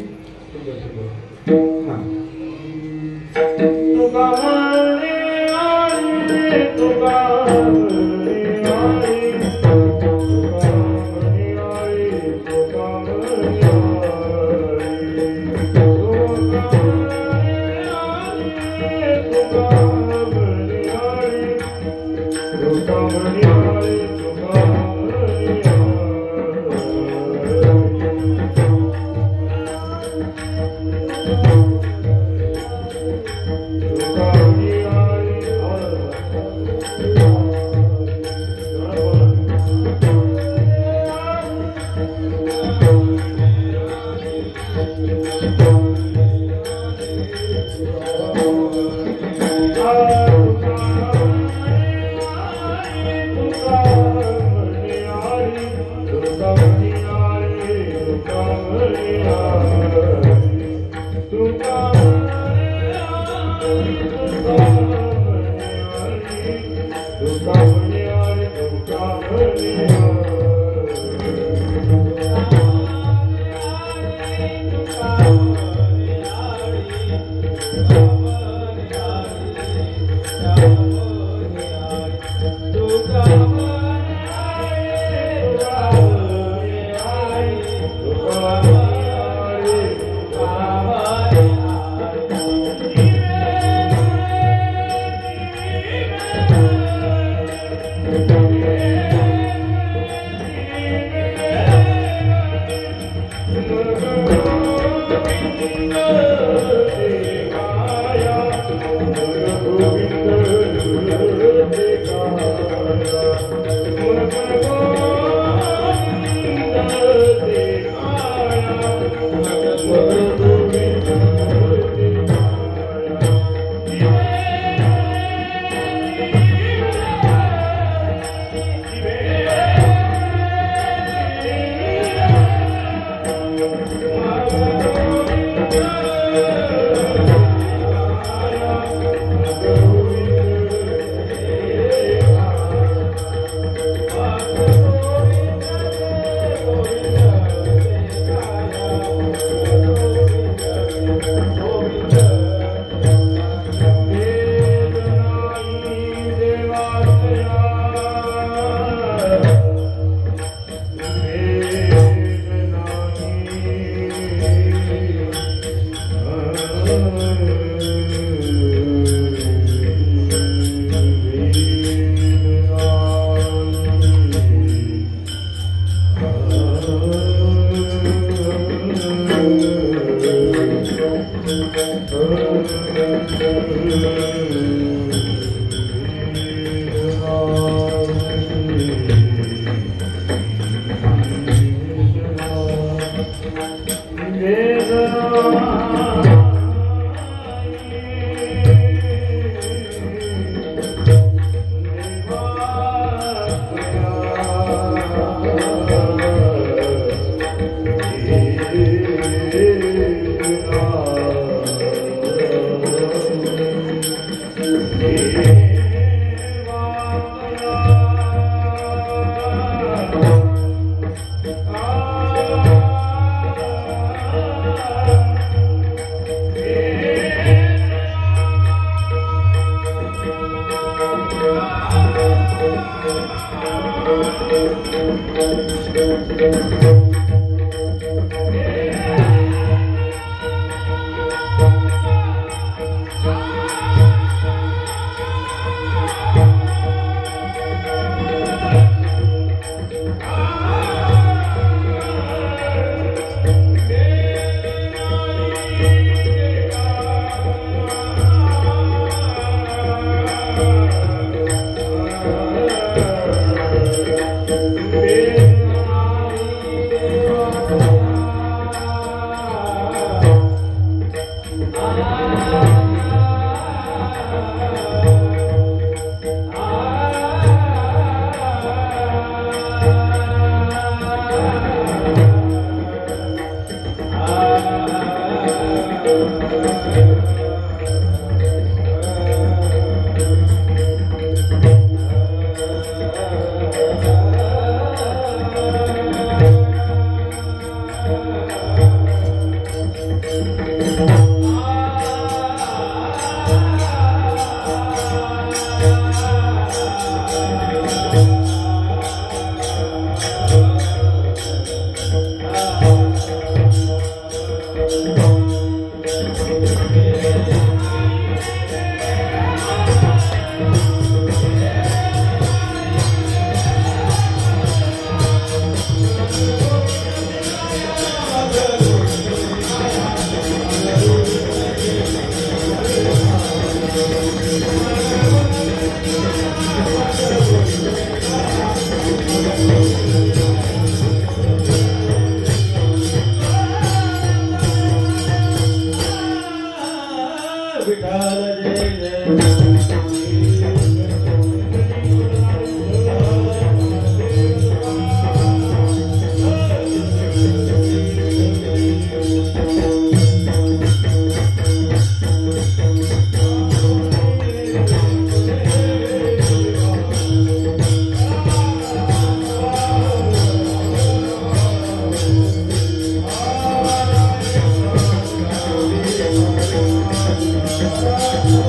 Thank you.